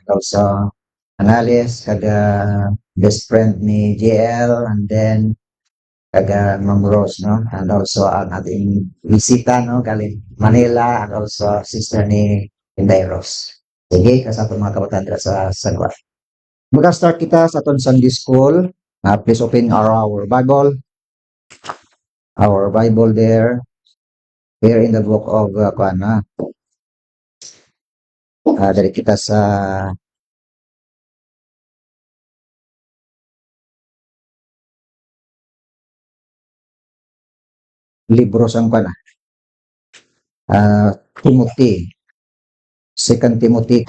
also Anales, kaga best friend ni JL, and then kaga Ma'am Rose, no? And also ang ating bisita, no? Galing Manila, and also sister ni Inday Rose. Sige, kasama mga kabataan dira sa Sagwa. Mag-start kita sa aton Sunday School. Please open our Bible. Our Bible there. Here in the book of dari kita sa libro sang Timothy. 2 Timothy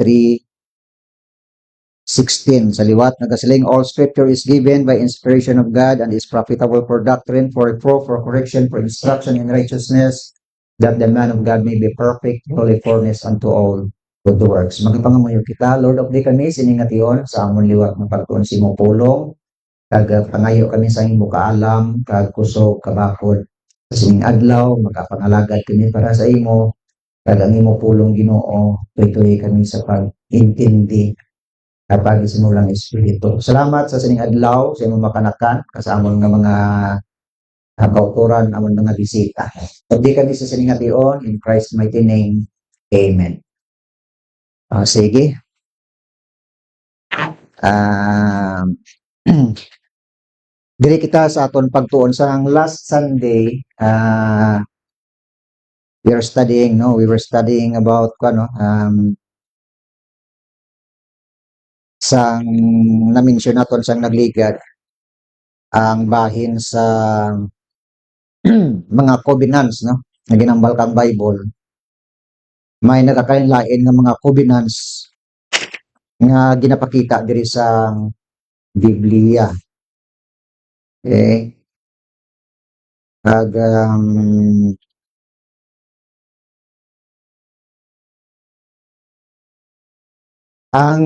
3:16 sa liwat nagasiling, all scripture is given by inspiration of God and is profitable for doctrine, for reproof, for correction, for instruction in righteousness, that the man of God may be perfect, fully furnished unto all good works. Magapangamuyo kita, Lord of the kami, siningation sa amon liwat ng pagtuon si mong pulong, kag pangayo kami sa imong kaalam, kag kusog, kabakod, sa sining adlaw, makapangalagad kami para sa imo, kag ang imo pulong Ginoo, tuloy kami sa pag-intindi kapag isinulang Espiritu. Salamat sa sining adlaw, sa imong makanakan, kasamon nga mga kauturan, amon mga bisita. Pagdi kami sa sining ation, in Christ's mighty name, Amen. Sige. Diri kita sa aton pagtuon sa last Sunday, we were studying about sang na-mention naton sang nagligad ang bahin sa mga covenants, no, na ginambal kang Bible. May nagkakainlain nga mga covenants nga ginapakita diri sa Biblia. Okay? Kag ang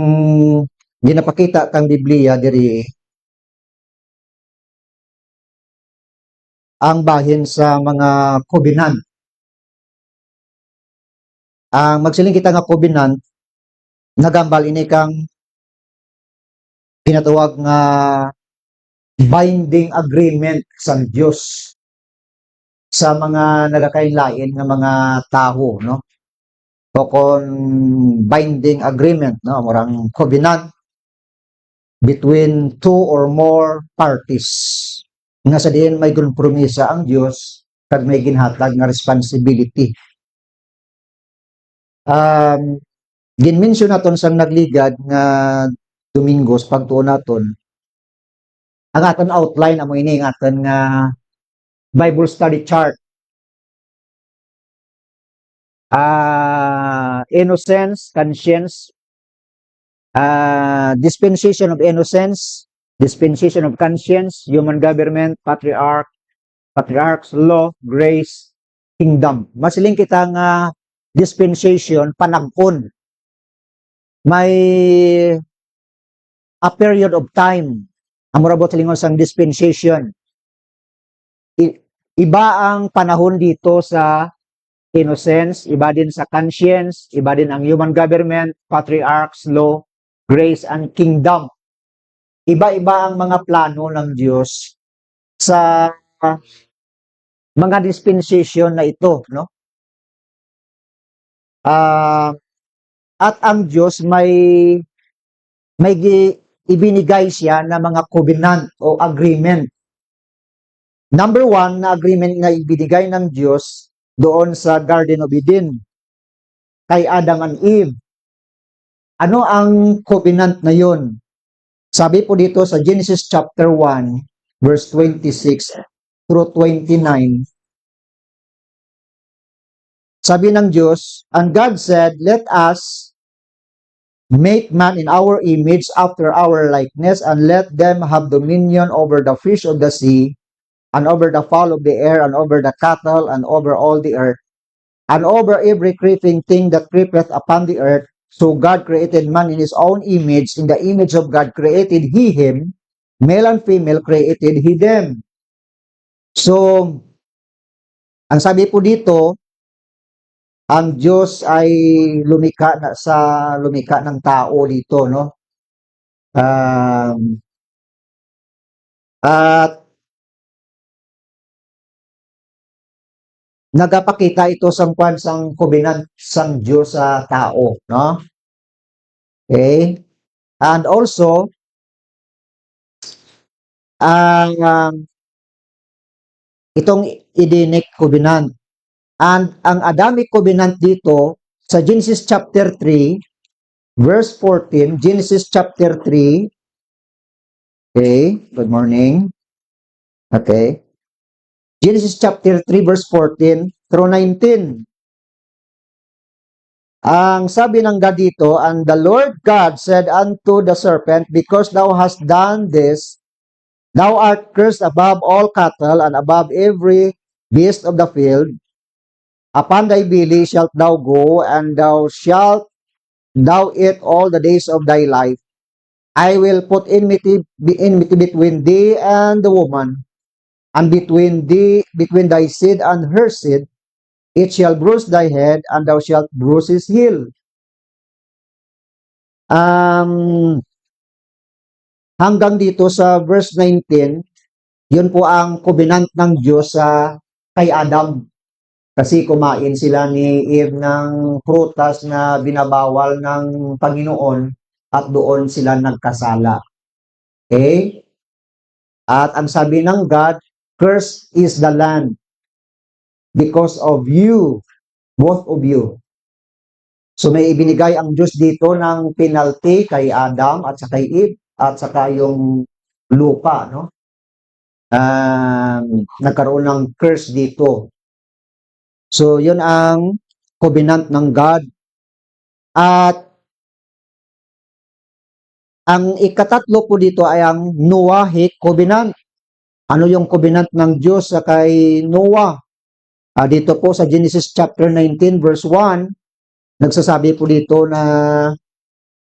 ginapakita kang Biblia diri ang bahin sa mga covenant. Ang magsiling kita nga covenant, nagambal ini kang ginatawag nga binding agreement sa Dios sa mga nagakainlain nga mga tao, no? So kon binding agreement, no, murang covenant between two or more parties. Nga sa diin may kompromisa ang Dios kag may ginhatag nga responsibility. Ginmention naton sa nagligad nga Domingos pagtuon naton. Ang aton outline amo ini ang aton nga Bible study chart. Innocence, conscience, dispensation of innocence, dispensation of conscience, human government, patriarchs, law, grace, kingdom. Masiling kita nga dispensation, panag-on. May a period of time. Amurabot sa lingon sang dispensation. Iba ang panahon dito sa innocence, iba din sa conscience, iba din ang human government, patriarchs, law, grace, and kingdom. Iba-iba ang mga plano ng Diyos sa mga dispensation na ito, no? At ang Diyos may ibinigay siya na mga covenant o agreement. Number one na agreement na ibinigay ng Diyos doon sa Garden of Eden kay Adam and Eve. Ano ang covenant na yun? Sabi po dito sa Genesis chapter 1 verse 26 through 29. Sabi ng Diyos, and God said, let us make man in our image after our likeness, and let them have dominion over the fish of the sea, and over the fowl of the air, and over the cattle, and over all the earth, and over every creeping thing that creepeth upon the earth. So God created man in his own image. In the image of God created he him. Male and female created he them. So, ang sabi po dito, ang Diyos ay lumikha ng tao dito, no? At nagapakita ito sang covenant sang Diyos sa tao, no? Okay? And also, ang itong Edenic covenant. And ang Adamic covenant dito sa Genesis chapter 3 verse 14, Genesis chapter 3. Okay, good morning. Okay. Genesis chapter 3 verse 14 through 19. Ang sabi ng God dito, and the Lord God said unto the serpent, because thou hast done this, thou art cursed above all cattle and above every beast of the field. Upon thy belly shalt thou go, and thou shalt eat all the days of thy life. I will put enmity between thee and the woman, and between thy seed and her seed. It shall bruise thy head, and thou shalt bruise his heel. Hanggang dito sa verse 19, yun po ang covenant ng Diyos sa kay Adam. Kasi kumain sila ni Eve ng prutas na binabawal ng Panginoon at doon sila nagkasala. Okay? At ang sabi ng God, cursed is the land because of you, both of you. So may ibinigay ang Diyos dito ng penalty kay Adam at sa kay Eve at saka yung lupa, no? Nagkaroon ng curse dito. So, yun ang covenant ng God. At ang ikatatlo po dito ay ang Noahic covenant. Ano yung covenant ng Diyos sa kay Noah? Dito po sa Genesis chapter 19 verse 1, nagsasabi po dito na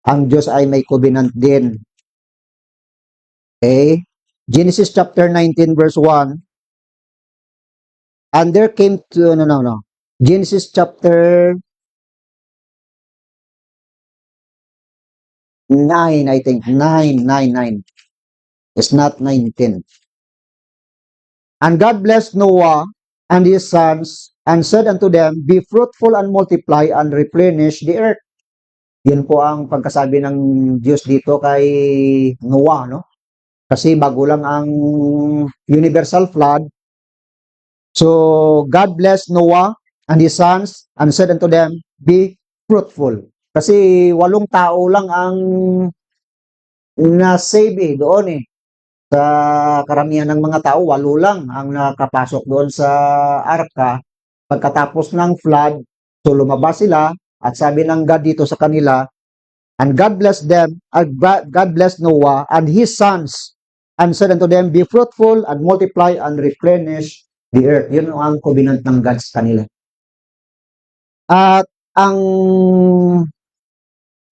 ang Diyos ay may covenant din. Okay? Genesis chapter 19 verse 1. And there came to, Genesis chapter 9, I think. 9. It's not 19. And God blessed Noah and his sons and said unto them, be fruitful and multiply and replenish the earth. Yun po ang pagkasabi ng Diyos dito kay Noah, no? Kasi bago lang ang universal flood. So, God blessed Noah and his sons and said unto them, be fruitful. Kasi 8 tao lang ang na-save doon Sa karamihan ng mga tao, 8 lang ang nakapasok doon sa arka. Pagkatapos ng flood, so lumabas sila at sabi ng God dito sa kanila, and God blessed them, God blessed Noah and his sons and said unto them, be fruitful and multiply and replenish the earth. Yun ang covenant ng God sa kanila. At ang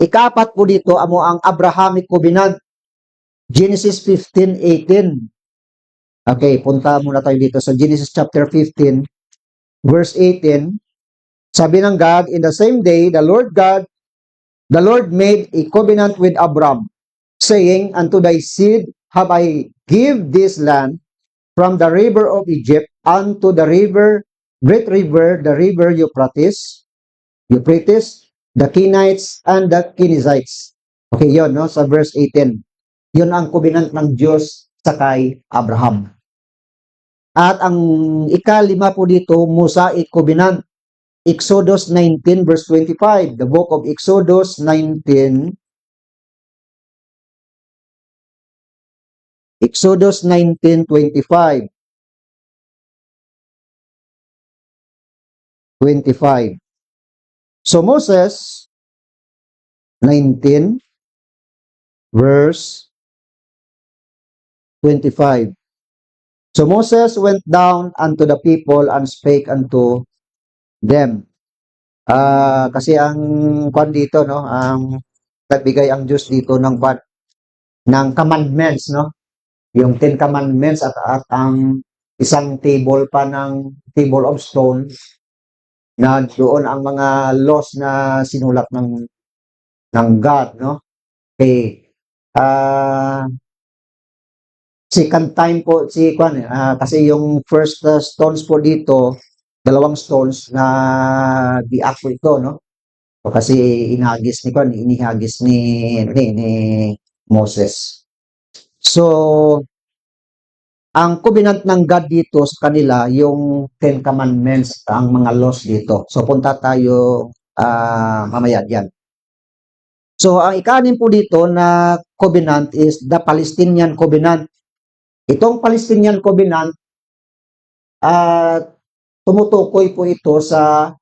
ikapat po dito amo ang Abrahamic covenant. Genesis 15:18. Okay, punta muna tayo dito sa Genesis chapter 15 verse 18. Sabi ng God, in the same day the Lord made a covenant with Abram, saying, unto thy seed have I give this land from the river of Egypt unto the great river, the river Euphrates, the Kenites, and the Kenizzites. Okay, yun, no? Sa verse 18. Yun ang covenant ng Diyos sa kay Abraham. At ang ikalima po dito, Mosaic covenant. Exodus 19 verse 25. The book of Exodus 19. Exodus 19:25. 25. So Moses 19 verse 25. So Moses went down unto the people and spake unto them. Kasi ang kwan dito, no, ang nagbigay ang Diyos dito ng commandments, no? Yung 10 commandments at ang isang table pa ng table of stone. na doon ang mga laws na sinulat ng God, no? Okay. Second time po si Kwan, kasi yung first stones po dito, dalawang stones na biak po ito, no? O kasi inihagis ni Kwan, inihagis ni Moses. So, ang covenant ng God dito sa kanila, yung Ten Commandments, ang mga laws dito. So, punta tayo mamaya diyan. So, ang ikanin po dito na covenant is the Palestinian covenant. Itong Palestinian covenant, tumutukoy po ito sa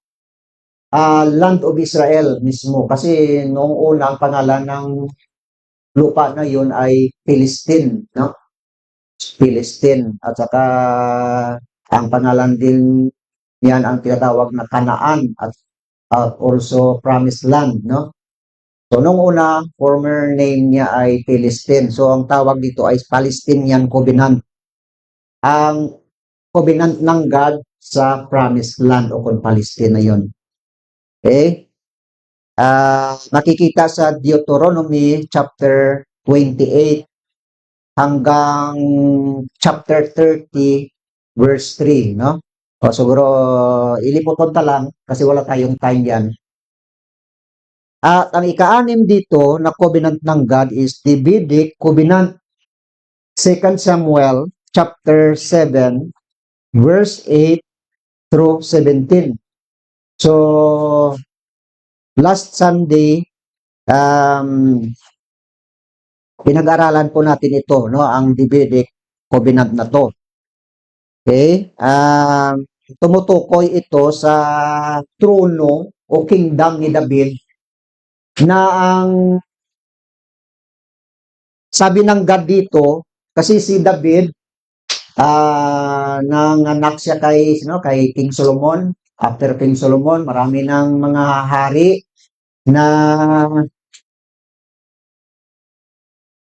land of Israel mismo. Kasi noong una, ang pangalan ng lupa na yun ay Palestine, no? Palestine. At saka ang pangalan din yan ang tinatawag na Canaan at also Promised Land, no? So, nung una, former name niya ay Palestine. So, ang tawag dito ay Palestinian Covenant. Ang covenant ng God sa Promised Land o kung Palestine na yun. Okay? Nakikita sa Deuteronomy chapter 28 hanggang chapter 30 verse 3, no? O siguro ilipupunta lang kasi wala tayong time yan. At ang ika-anim dito na covenant ng God is Davidic covenant. 2 Samuel chapter 7 verse 8 through 17. So, last Sunday, pinag-aralan po natin ito, no, ang Davidic covenant na to. Okay? Tumutukoy ito sa trono o kingdom ni David na ang sabi ng God dito, kasi si David, nanganak siya kay King Solomon. After King Solomon, marami ng mga hari na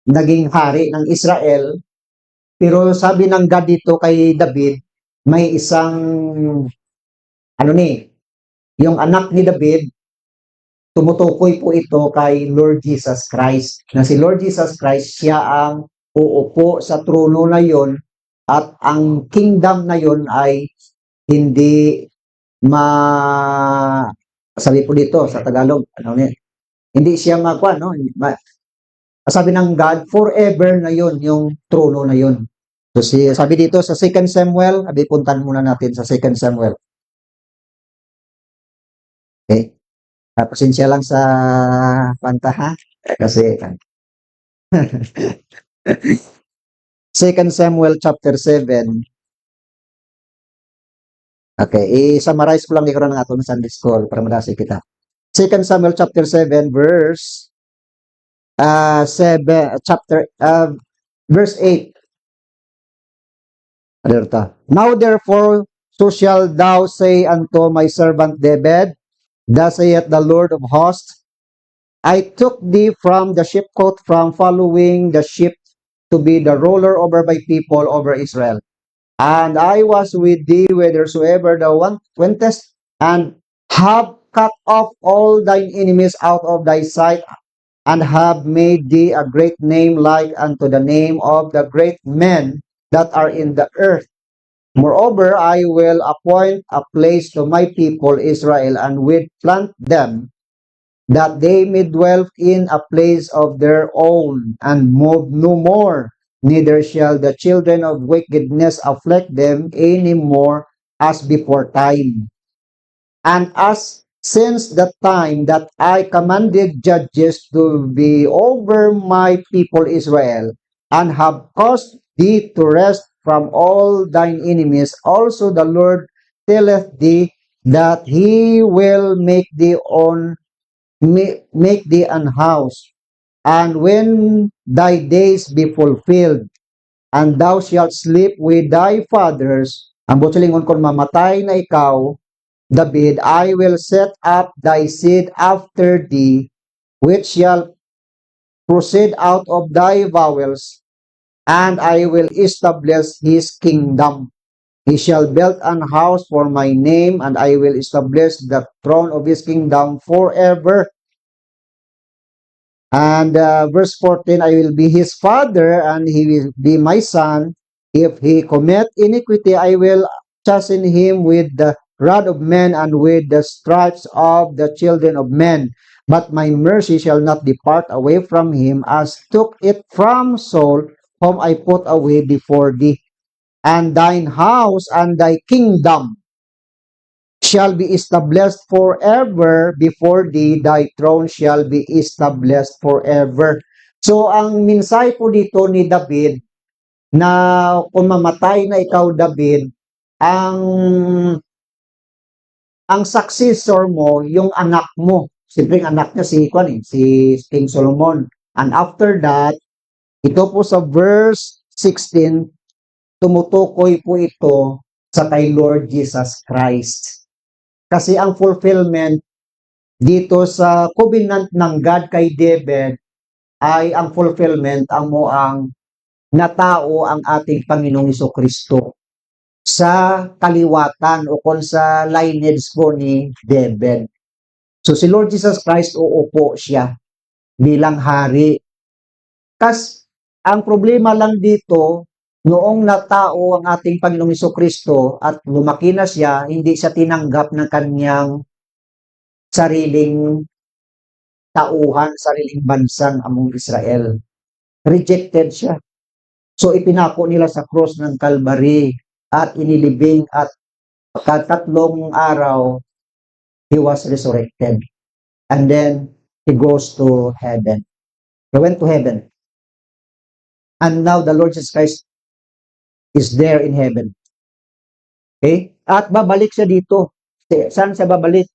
naging hari ng Israel. Pero sabi ng God dito kay David, may isang, yung anak ni David, tumutukoy po ito kay Lord Jesus Christ. Na si Lord Jesus Christ, siya ang uupo sa trono na yon at ang kingdom na yon ay hindi sabi po dito sa Tagalog, hindi siya makuha, no? Sabi ng God, forever na yon yung trono na yon. So, sabi dito sa 2 Samuel, puntan muna natin sa 2 Samuel. Okay? Pasensya lang sa panta, ha? Kasi 2 Samuel chapter 7. Okay, i-summarize ko lang ikaw ng atong Sunday School para madasi kita. 2 Samuel chapter 7 verse 8. Now therefore, so shall thou say unto my servant David, thus saith the Lord of hosts, I took thee from the sheepcote, from following the sheep, to be the ruler over my people, over Israel. And I was with thee whithersoever thou wentest, and have cut off all thine enemies out of thy sight, and have made thee a great name like unto the name of the great men that are in the earth. Moreover, I will appoint a place to my people Israel, and will plant them, that they may dwell in a place of their own, and move no more. Neither shall the children of wickedness afflict them any more as before time. And as since the time that I commanded judges to be over my people Israel, and have caused thee to rest from all thine enemies, also the Lord telleth thee that he will make thee an house. And when thy days be fulfilled, and thou shalt sleep with thy fathers, ang butsalingon kung mamatay na ikaw, David, I will set up thy seed after thee, which shall proceed out of thy bowels, and I will establish his kingdom. He shall build an house for my name, and I will establish the throne of his kingdom forever. And verse 14, I will be his father, and he will be my son. If he commit iniquity, I will chasten him with the rod of men and with the stripes of the children of men. But my mercy shall not depart away from him, as took it from Saul, whom I put away before thee. And thine house and thy kingdom shall be established forever before thee, thy throne shall be established forever. So, ang minsay po dito ni David, na kung mamatay na ikaw, David, ang successor mo, yung anak mo. Siyempre, ang anak niya si King Solomon. And after that, ito po sa verse 16, tumutukoy po ito sa kay Lord Jesus Christ. Kasi ang fulfillment dito sa covenant ng God kay David ay ang fulfillment ang natao ang ating Panginoong Kristo sa kaliwatan o kung sa lineage po ni David. So si Lord Jesus Christ uupo siya bilang hari. Kas ang problema lang dito, noong natao ang ating Panginoong Kristo at lumaki na siya, hindi siya tinanggap ng kanyang sariling tauhan, sariling bansang among Israel. Rejected siya. So ipinako nila sa cross ng Calvary at inilibing at pagkatatlong araw, he was resurrected. And then, he goes to heaven. He went to heaven. And now the Lord Jesus Christ is there in heaven. Okay? At babalik siya dito. Saan siya babalik?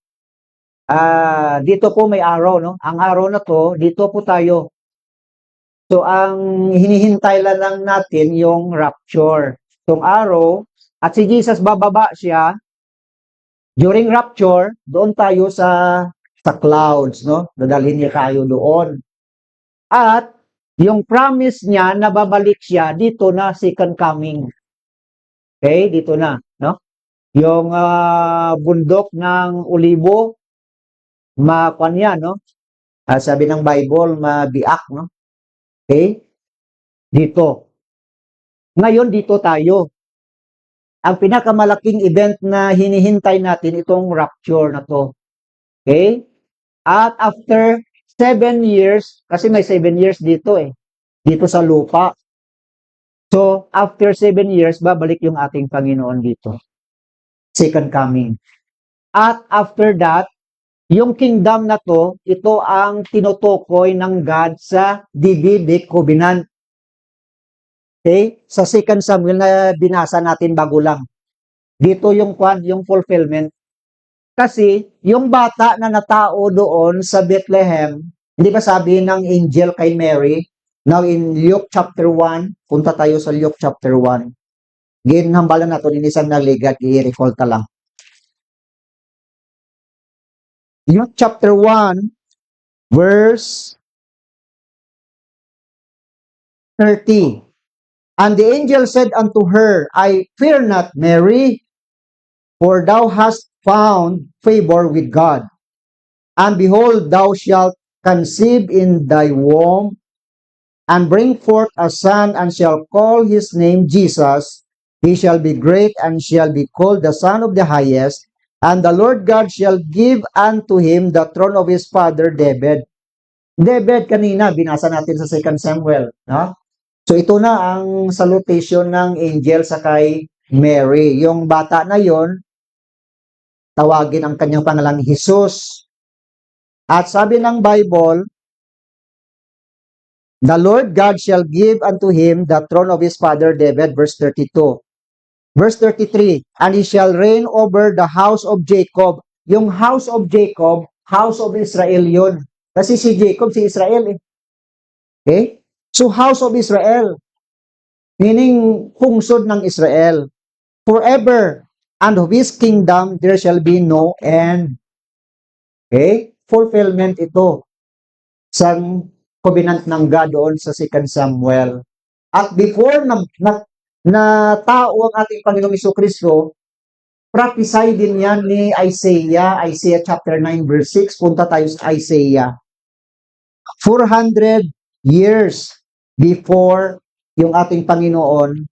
Dito po may araw, no? Ang araw na to, dito po tayo. So, ang hinihintay lang natin yung rapture. Itong araw, at si Jesus bababa siya, during rapture, doon tayo sa clouds, no? Dadalhin niya tayo doon. At, yung promise niya na babalik siya, dito na second coming. Okay? Dito na, no? Yung bundok ng Olibo, makanya, no? Sabi ng Bible, mabiak, no? Okay? Dito. Ngayon, dito tayo. Ang pinakamalaking event na hinihintay natin, itong rapture na to. Okay? At after 7 years, kasi may 7 years dito dito sa lupa. So, after 7 years, babalik yung ating Panginoon dito. Second coming. At after that, yung kingdom na to, ito ang tinutukoy ng God sa Davidic Covenant. Okay? Sa 2 Samuel na binasa natin bago lang. Dito yung fulfillment. Kasi yung bata na natao doon sa Bethlehem, hindi ba sabi ng angel kay Mary, now in Luke chapter 1, punta tayo sa Luke chapter 1. Ginhambalan nato inisan na ligat, i-recall ta lang. Luke chapter 1, verse 30. And the angel said unto her, I fear not, Mary, for thou hast found favor with God. And behold, thou shalt conceive in thy womb, and bring forth a son, and shall call his name Jesus. He shall be great, and shall be called the Son of the Highest. And the Lord God shall give unto him the throne of his father David. David kanina, binasa natin sa 2 Samuel. No? So ito na ang salutation ng angel sa kay Mary. Yung bata na yon, tawagin ang kanyang pangalan Jesus. At sabi ng Bible, the Lord God shall give unto him the throne of his father David, verse 32. Verse 33, and he shall reign over the house of Jacob. Yung house of Jacob, house of Israel yun. Kasi si Jacob, si Israel Okay? So, house of Israel. Meaning, hungsod ng Israel. Forever. And of his kingdom, there shall be no end. Okay? Fulfillment ito. Sa covenant ng God doon sa 2 Samuel. At before na tao ang ating Panginoong Jesucristo, prophesy din yan ni Isaiah, Isaiah chapter 9 verse 6. Punta tayo sa Isaiah. 400 years before yung ating Panginoon,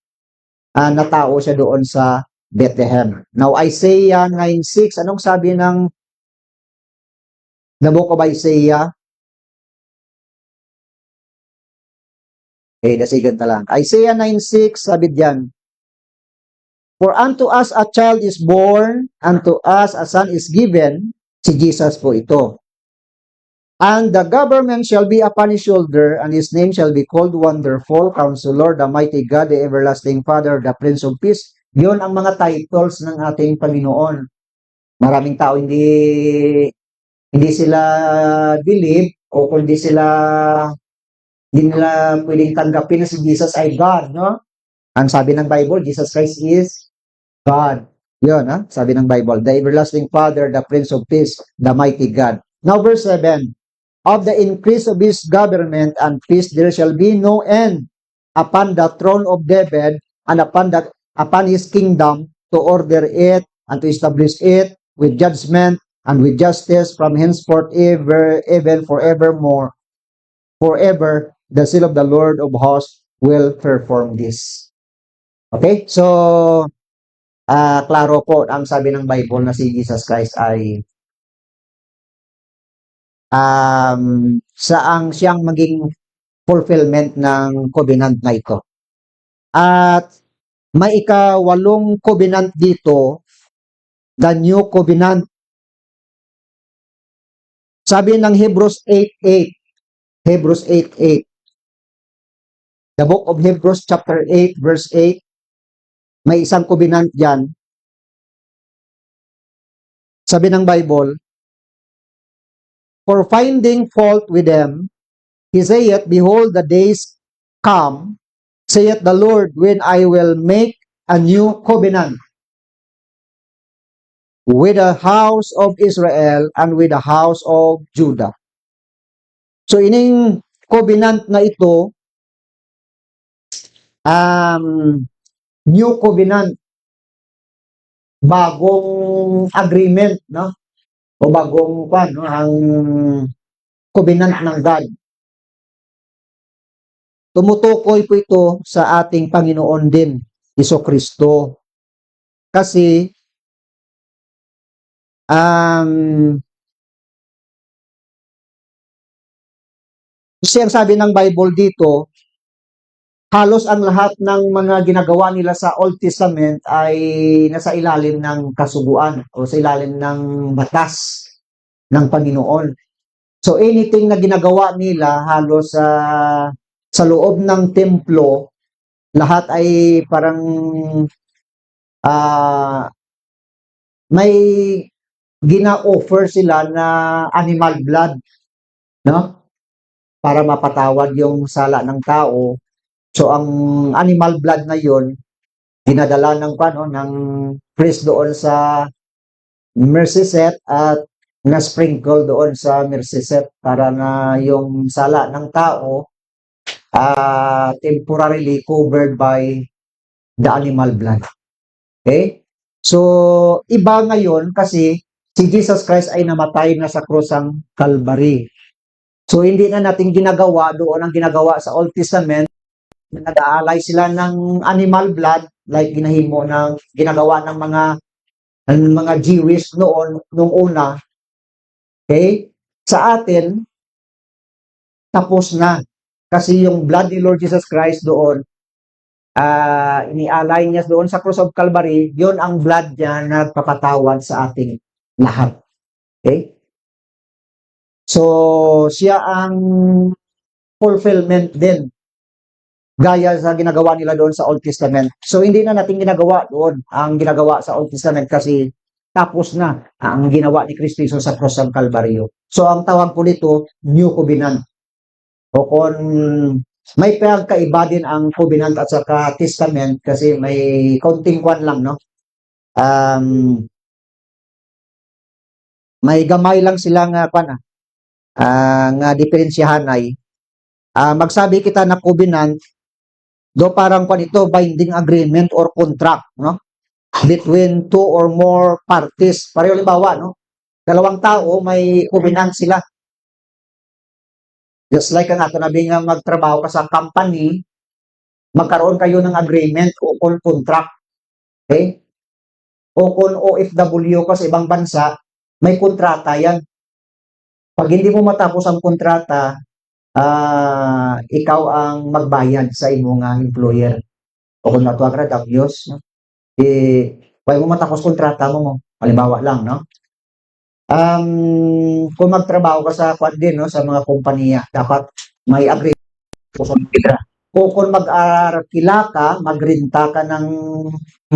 natao siya doon sa Bethlehem. Now, Isaiah 9:6, anong sabi ng the book of Isaiah? Dasigan ta lang. Isaiah 9:6, sabi diyan, for unto us a child is born, unto us a son is given, si Jesus po ito. And the government shall be upon his shoulder, and his name shall be called Wonderful, Counselor, the Mighty God, the Everlasting Father, the Prince of Peace. Yun ang mga titles ng ating Panginoon. Maraming tao hindi sila believe o kung hindi nila pwedeng tanggapin na si Jesus ay God, no? Ang sabi ng Bible, Jesus Christ is God. Yun, sabi ng Bible, the Everlasting Father, the Prince of Peace, the Mighty God. Now, verse 7, of the increase of his government and peace there shall be no end upon the throne of David and upon his kingdom, to order it and to establish it with judgment and with justice from henceforth even forevermore. Forever the seal of the Lord of hosts will perform this. Okay? So, klaro po ang sabi ng Bible na si Jesus Christ ay siyang maging fulfillment ng covenant na ito. At may ika-8 covenant dito, the new covenant. Sabi ng Hebrews 8:8, Hebrews 8:8, the book of Hebrews chapter 8 verse 8, may isang covenant dyan. Sabi ng Bible, for finding fault with them, he saith, behold, the days come, saith the Lord, when I will make a new covenant with the house of Israel and with the house of Judah. So, ining covenant na ito, new covenant, bagong agreement, no? O bagong ang covenant ng God. Tumutukoy po ito sa ating Panginoon din, Jesucristo. Kasi siyang sabi ng Bible dito, halos ang lahat ng mga ginagawa nila sa Old Testament ay nasa ilalim ng kasuguan o sa ilalim ng batas ng Panginoon. So anything na ginagawa nila halos sa loob ng templo, lahat ay parang may gina-offer sila na animal blood, no? Para mapatawad yung sala ng tao. So ang animal blood na yon dinadala ng priest doon sa mercy seat at na-sprinkle doon sa mercy seat para na yung sala ng tao temporarily covered by the animal blood. Okay? So, iba ngayon kasi si Jesus Christ ay namatay na sa krusang Calvary. So, hindi na natin ginagawa doon ang ginagawa sa Old Testament. Nag-aalay sila ng animal blood like ginagawa ng mga Jewish nung una. Okay? Sa atin, tapos na. Kasi yung blood ni Lord Jesus Christ doon, inialay niya doon sa cross of Calvary, yon ang blood niya na papatawad sa ating lahat. Okay? So, siya ang fulfillment din. Gaya sa ginagawa nila doon sa Old Testament. So, hindi na natin ginagawa doon ang ginagawa sa Old Testament kasi tapos na ang ginawa ni Kristo Jesus sa cross ng Kalbaryo. So, ang tawag po nito, New Covenant. O kung may pagkaiba din ang Covenant at saka Testament kasi may kaunting kwan lang, no? May gamay lang sila nga nga diferensyahan ay magsabi kita na Covenant, Do parang kung ito, binding agreement or contract, no? Between two or more parties. Pareho limbawa, no? Dalawang tao, may covenant sila. Just like ang ato nabi nga magtrabaho ka sa company, magkaroon kayo ng agreement o contract. Okay? O kung OFW ka sa ibang bansa, may kontrata yan. Pag hindi mo matapos ang kontrata, ikaw ang magbayad sa imong employer. O kung natuwa ka na, Diyos, no? Pag mo matapos kontrata mo, halimbawa lang, no? Kung magtrabaho ka sa kwan din, no, sa mga kompanya, dapat may agreement sa kontra. O kung mag-arkila ka, magrenta ka ng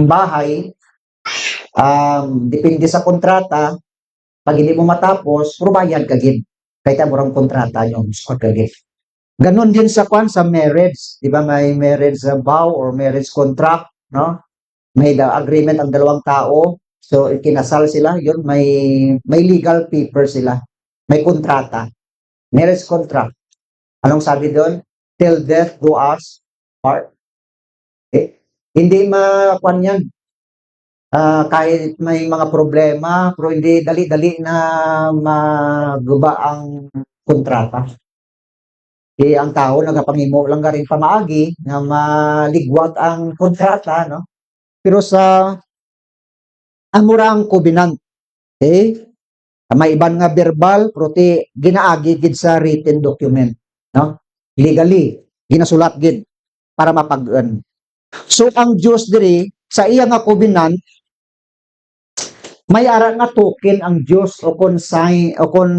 bahay, depende sa kontrata, pag hindi mo matapos, probayad ka gid. Kahit murang kontrata nyo, gusto ka gid. Ganon din sa kwan sa marriage, di ba? May marriage vow or marriage contract, no? May agreement ang dalawang tao, so ikinasal sila, yun may legal paper sila. May kontrata. Marriage contract. Anong sabi doon? Till death do us part. Hindi makwan yan. Kahit may mga problema, pero hindi dali-dali na maguba ang kontrata. Ang tao nagapangimo lang rin pamaagi na maligwat ang kontrata, no? Pero sa amura ang covenant, okay? May iban nga verbal, pero ginaagi gid sa written document, no? Legally, ginasulat gid para mapag-an. So ang Dios diri sa iya nga covenant, may ara nga token ang Dios o kon sign o kon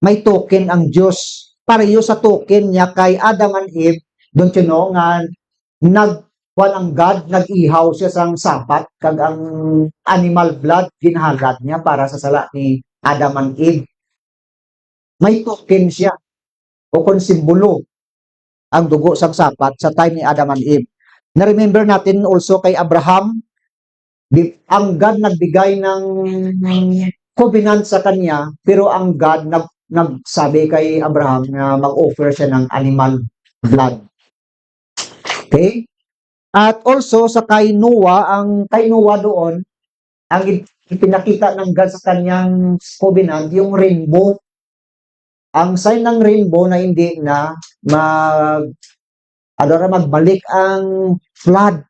may token ang Dios. Pareho sa token niya kay Adam and Eve, don't you know nga ang God, nag-ihaw siya sang sapat kag ang animal blood ginhalat niya para sa sala ni Adam and Eve. May token siya o kon simbolo ang dugo sang sapat sa time ni Adam and Eve. Na-remember natin also kay Abraham, ang God nagbigay ng covenant sa kanya, pero ang God nagsabi kay Abraham na mag-offer siya ng animal blood. Okay? At also sa kay Noah doon, ang ipinakita ng God sa kanyang covenant, yung rainbow. Ang sign ng rainbow na hindi na magbalik ang flood.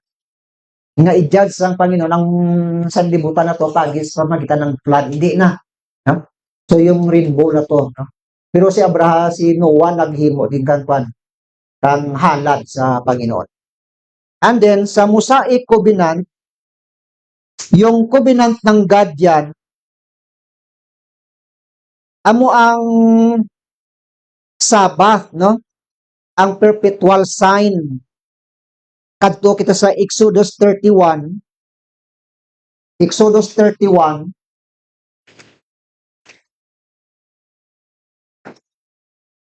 Nga i-judge ang Panginoon ang sanlibutan na to pagis sa magitan ng flood, hindi na. No? So yung rainbow na to, no? Pero si Abraham, si Noah naghimo din kang halad sa Panginoon. And then sa Mosaic covenant, yung covenant ng God yan, amo ang Sabbath, no? Ang perpetual sign. Kadto kita sa Exodus 31. Exodus 31.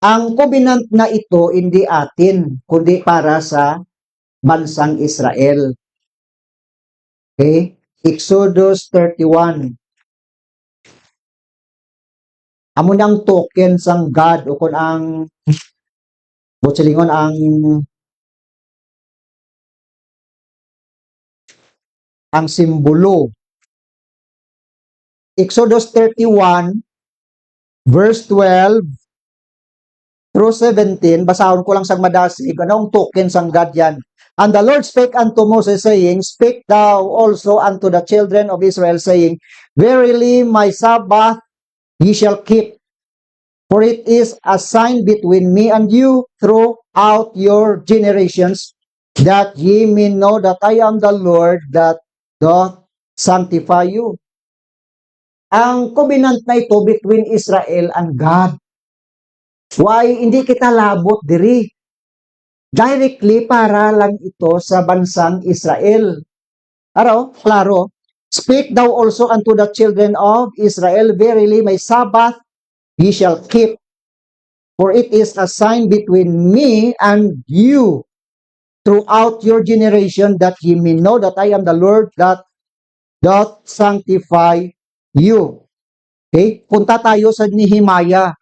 Ang covenant na ito hindi atin, kundi para sa bansang Israel. Okay? Exodus 31. Amo nang token sang God o kun ang butsilingon ang simbolo. Exodus 31 verse 12 through 17, basahon ko lang sang madasig, anong token sang God yan. And the Lord spake unto Moses, saying, Speak thou also unto the children of Israel, saying, Verily my Sabbath ye shall keep, for it is a sign between me and you throughout your generations, that ye may know that I am the Lord that doth sanctify you. Ang covenant na ito between Israel and God. Why hindi kita labot diri? Directly para lang ito sa bansang Israel. Araw, klaro. Speak thou also unto the children of Israel, verily my Sabbath ye shall keep, for it is a sign between me and you throughout your generation, that ye may know that I am the Lord that doth sanctify you. Okay? Punta tayo sa Nehemiah.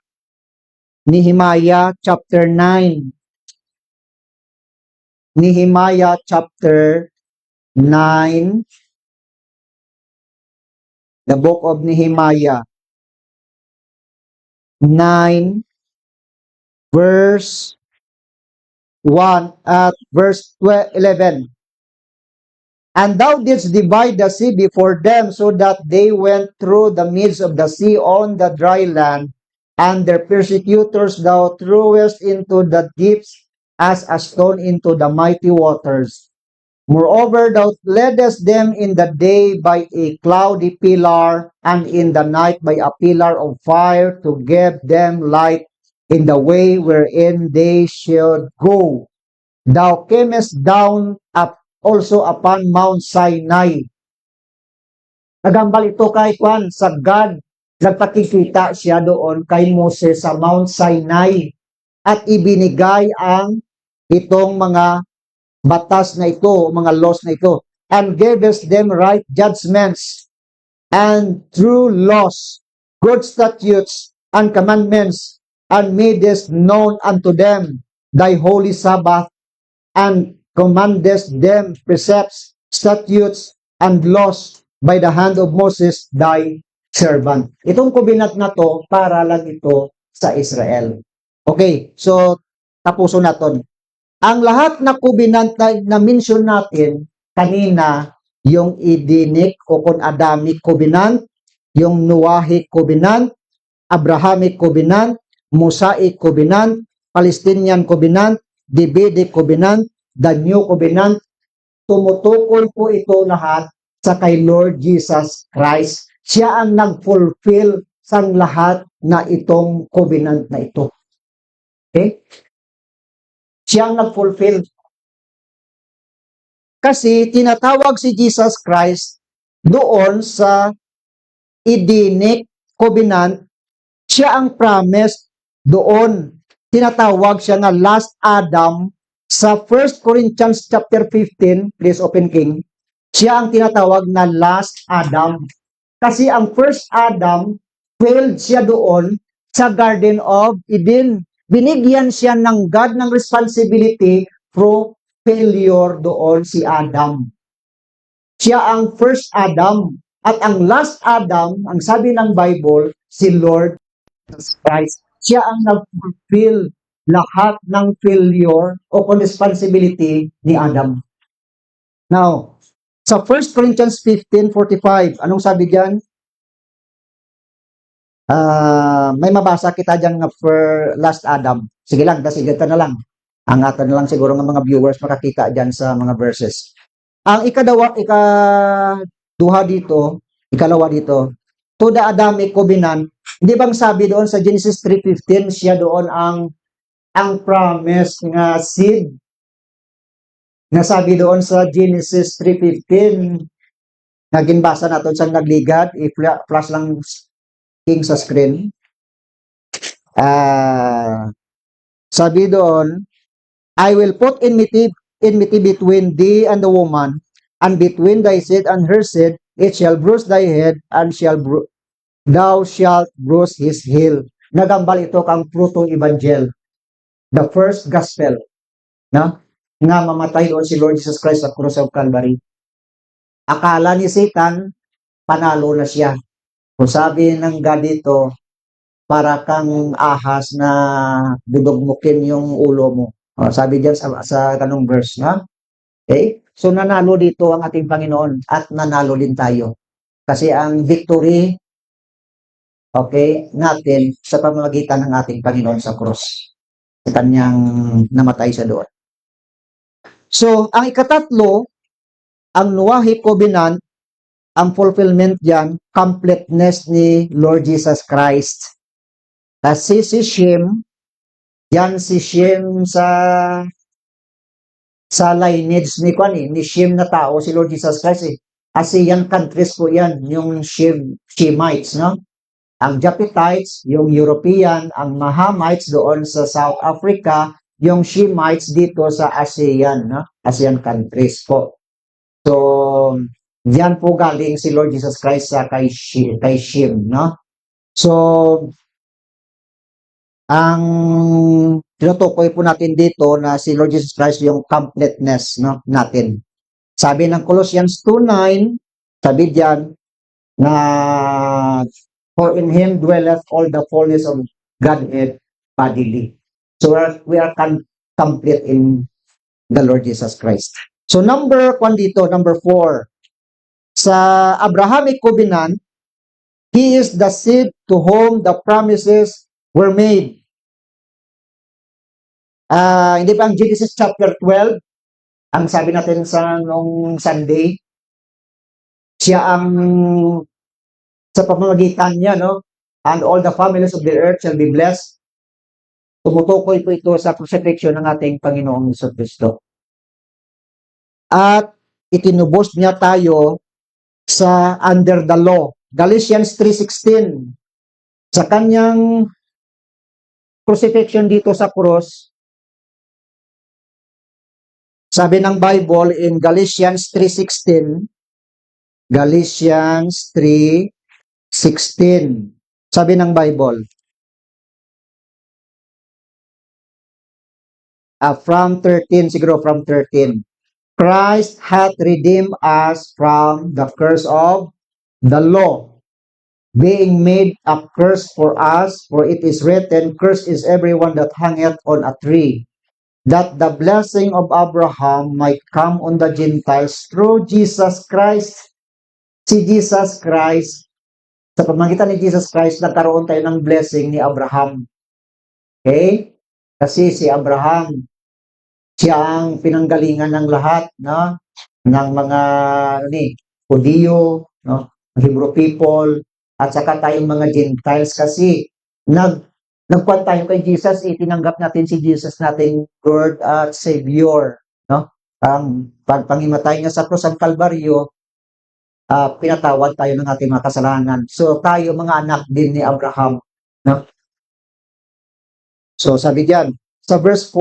Nehemiah chapter 9. Nehemiah chapter 9, the book of Nehemiah 9, verse 1 at verse 11. And thou didst divide the sea before them, so that they went through the midst of the sea on the dry land, and their persecutors thou threwest into the deeps as a stone into the mighty waters. Moreover, thou leddest them in the day by a cloudy pillar, and in the night by a pillar of fire, to give them light in the way wherein they should go. Thou camest down up also upon Mount Sinai. Nagambal ito kay Juan sa God. Nagpakikita siya doon kay Moses sa Mount Sinai at ibinigay ang itong mga batas na ito, mga laws na ito, and gave us them right judgments and true laws, good statutes and commandments, and made this known unto them thy holy Sabbath, and commandest them precepts, statutes, and laws by the hand of Moses, thy servant. Itong covenant na to, para lang ito sa Israel. Okay, so tapuso natin. Ang lahat na covenant na mention natin kanina, yung Edenic o kung Adamic covenant, yung Noahic covenant, Abrahamic covenant, Mosaic covenant, Palestinian covenant, Davidic covenant, the New Covenant, tumutukoy po ito lahat sa kay Lord Jesus Christ. Siya ang nag-fulfill sa lahat na itong covenant na ito. Okay? Siya ang nag-fulfill. Kasi tinatawag si Jesus Christ doon sa Edenic covenant, siya ang promise doon. Tinatawag siya na last Adam. Sa 1 Corinthians chapter 15, please open King, siya ang tinatawag na last Adam. Kasi ang first Adam, failed siya doon sa Garden of Eden. Binigyan siya ng God ng responsibility for failure doon si Adam. Siya ang first Adam. At ang last Adam, ang sabi ng Bible, si Lord Jesus Christ. Siya ang nag-fulfill lahat ng failure o responsibility ni Adam. Now, sa 1 Corinthians 15:45, anong sabi diyan? May mabasa kita diyan nga for last Adam. Sige lang, sige na lang. Ang ato na lang siguro ng mga viewers makakita diyan sa mga verses. Ang ikaduha dito, ikalawa dito, to the Adamic covenant, hindi bang sabi doon sa Genesis 3:15, siya doon ang promise nga seed. Nasabi doon sa Genesis 3:15, naginbasa natin sa nagligad, i-flash lang King sa screen. Sabi doon, I will put enmity between thee and the woman, and between thy seed and her seed, it shall bruise thy head, and thou shalt bruise his heel. Nagambal ito kang prutong evangel. The first gospel, na mamatay doon si Lord Jesus Christ sa krus of Calvary. Akala ni Satan, panalo na siya. Kung sabi ng God dito, para kang ahas na dudugmukin yung ulo mo. Sabi diyan sa kanong verse, na? Okay? So nanalo dito ang ating Panginoon at nanalo din tayo. Kasi ang victory, okay, natin sa pamamagitan ng ating Panginoon sa krus. Kanyang namatay siya doon. So, ang ikatatlo, ang Noahic covenant, ang fulfillment diyan, completeness ni Lord Jesus Christ. Kasi si Shem, yan si Shem sa lineage ni ni Shem na tao, si Lord Jesus Christ eh. ASEAN countries po yan, yung Shemites, no? Ang Japhethites, yung European, ang Mahamites doon sa South Africa, yung Shemites dito sa ASEAN, no? ASEAN countries po. So, yan po galing si Lord Jesus Christ sa kay Shem, no? So, ang tinutukoy po natin dito na si Lord Jesus Christ yung completeness, no, natin. Sabi ng Colossians 2:9, sabi diyan na for in Him dwelleth all the fullness of Godhead bodily. So we are complete in the Lord Jesus Christ. So number 4, sa Abrahamic covenant, He is the seed to whom the promises were made. Hindi ba ang Genesis chapter 12, ang sabi natin sa nung Sunday, siya ang sa pamamagitan niya, no? And all the families of the earth shall be blessed. Tumutukoy po ito sa crucifixion ng ating Panginoong Jesucristo. At itinubos niya tayo sa under the law. Galatians 3:16. Sa kanyang crucifixion dito sa cross, sabi ng Bible in Galatians 3:16, Galatians 3:16. Sabi ng Bible, from 13, siguro from 13. Christ hath redeemed us from the curse of the law, being made a curse for us, for it is written, cursed is everyone that hangeth on a tree, that the blessing of Abraham might come on the Gentiles through Jesus Christ. Si Jesus Christ, sa pamamagitan ni Jesus Christ, nagkaroon tayo ng blessing ni Abraham. Okay? Kasi si Abraham, siya ang pinanggalingan ng lahat, no? Ng mga Hudiyo, no? Hebrew people, at saka tayong mga Gentiles kasi nagkuhan tayo kay Jesus, itinanggap natin si Jesus nating Lord at Savior, no? Ang pagpangimatay niya sa krus ng Kalbaryo, pinatawad tayo ng ating mga kasalanan. So tayo mga anak din ni Abraham, no? So sabi diyan sa verse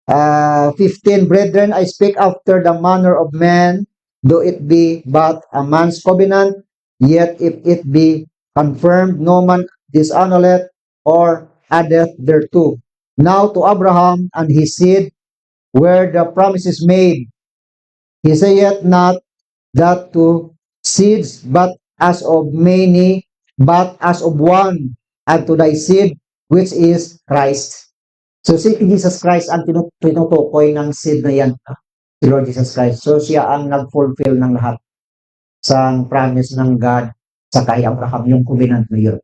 15, brethren, I speak after the manner of men, though it be but a man's covenant, yet if it be confirmed, no man disannulleth or addeth thereto. Now to Abraham and his seed, where the promise is made, he saith not that to seeds, but as of many, but as of one, and to thy seed, which is Christ. So si Jesus Christ ang tinutukoy ng seed na yan, si Lord Jesus Christ. So siya ang nag-fulfill ng lahat sa promise ng God sa kay Abraham, yung covenant na yun.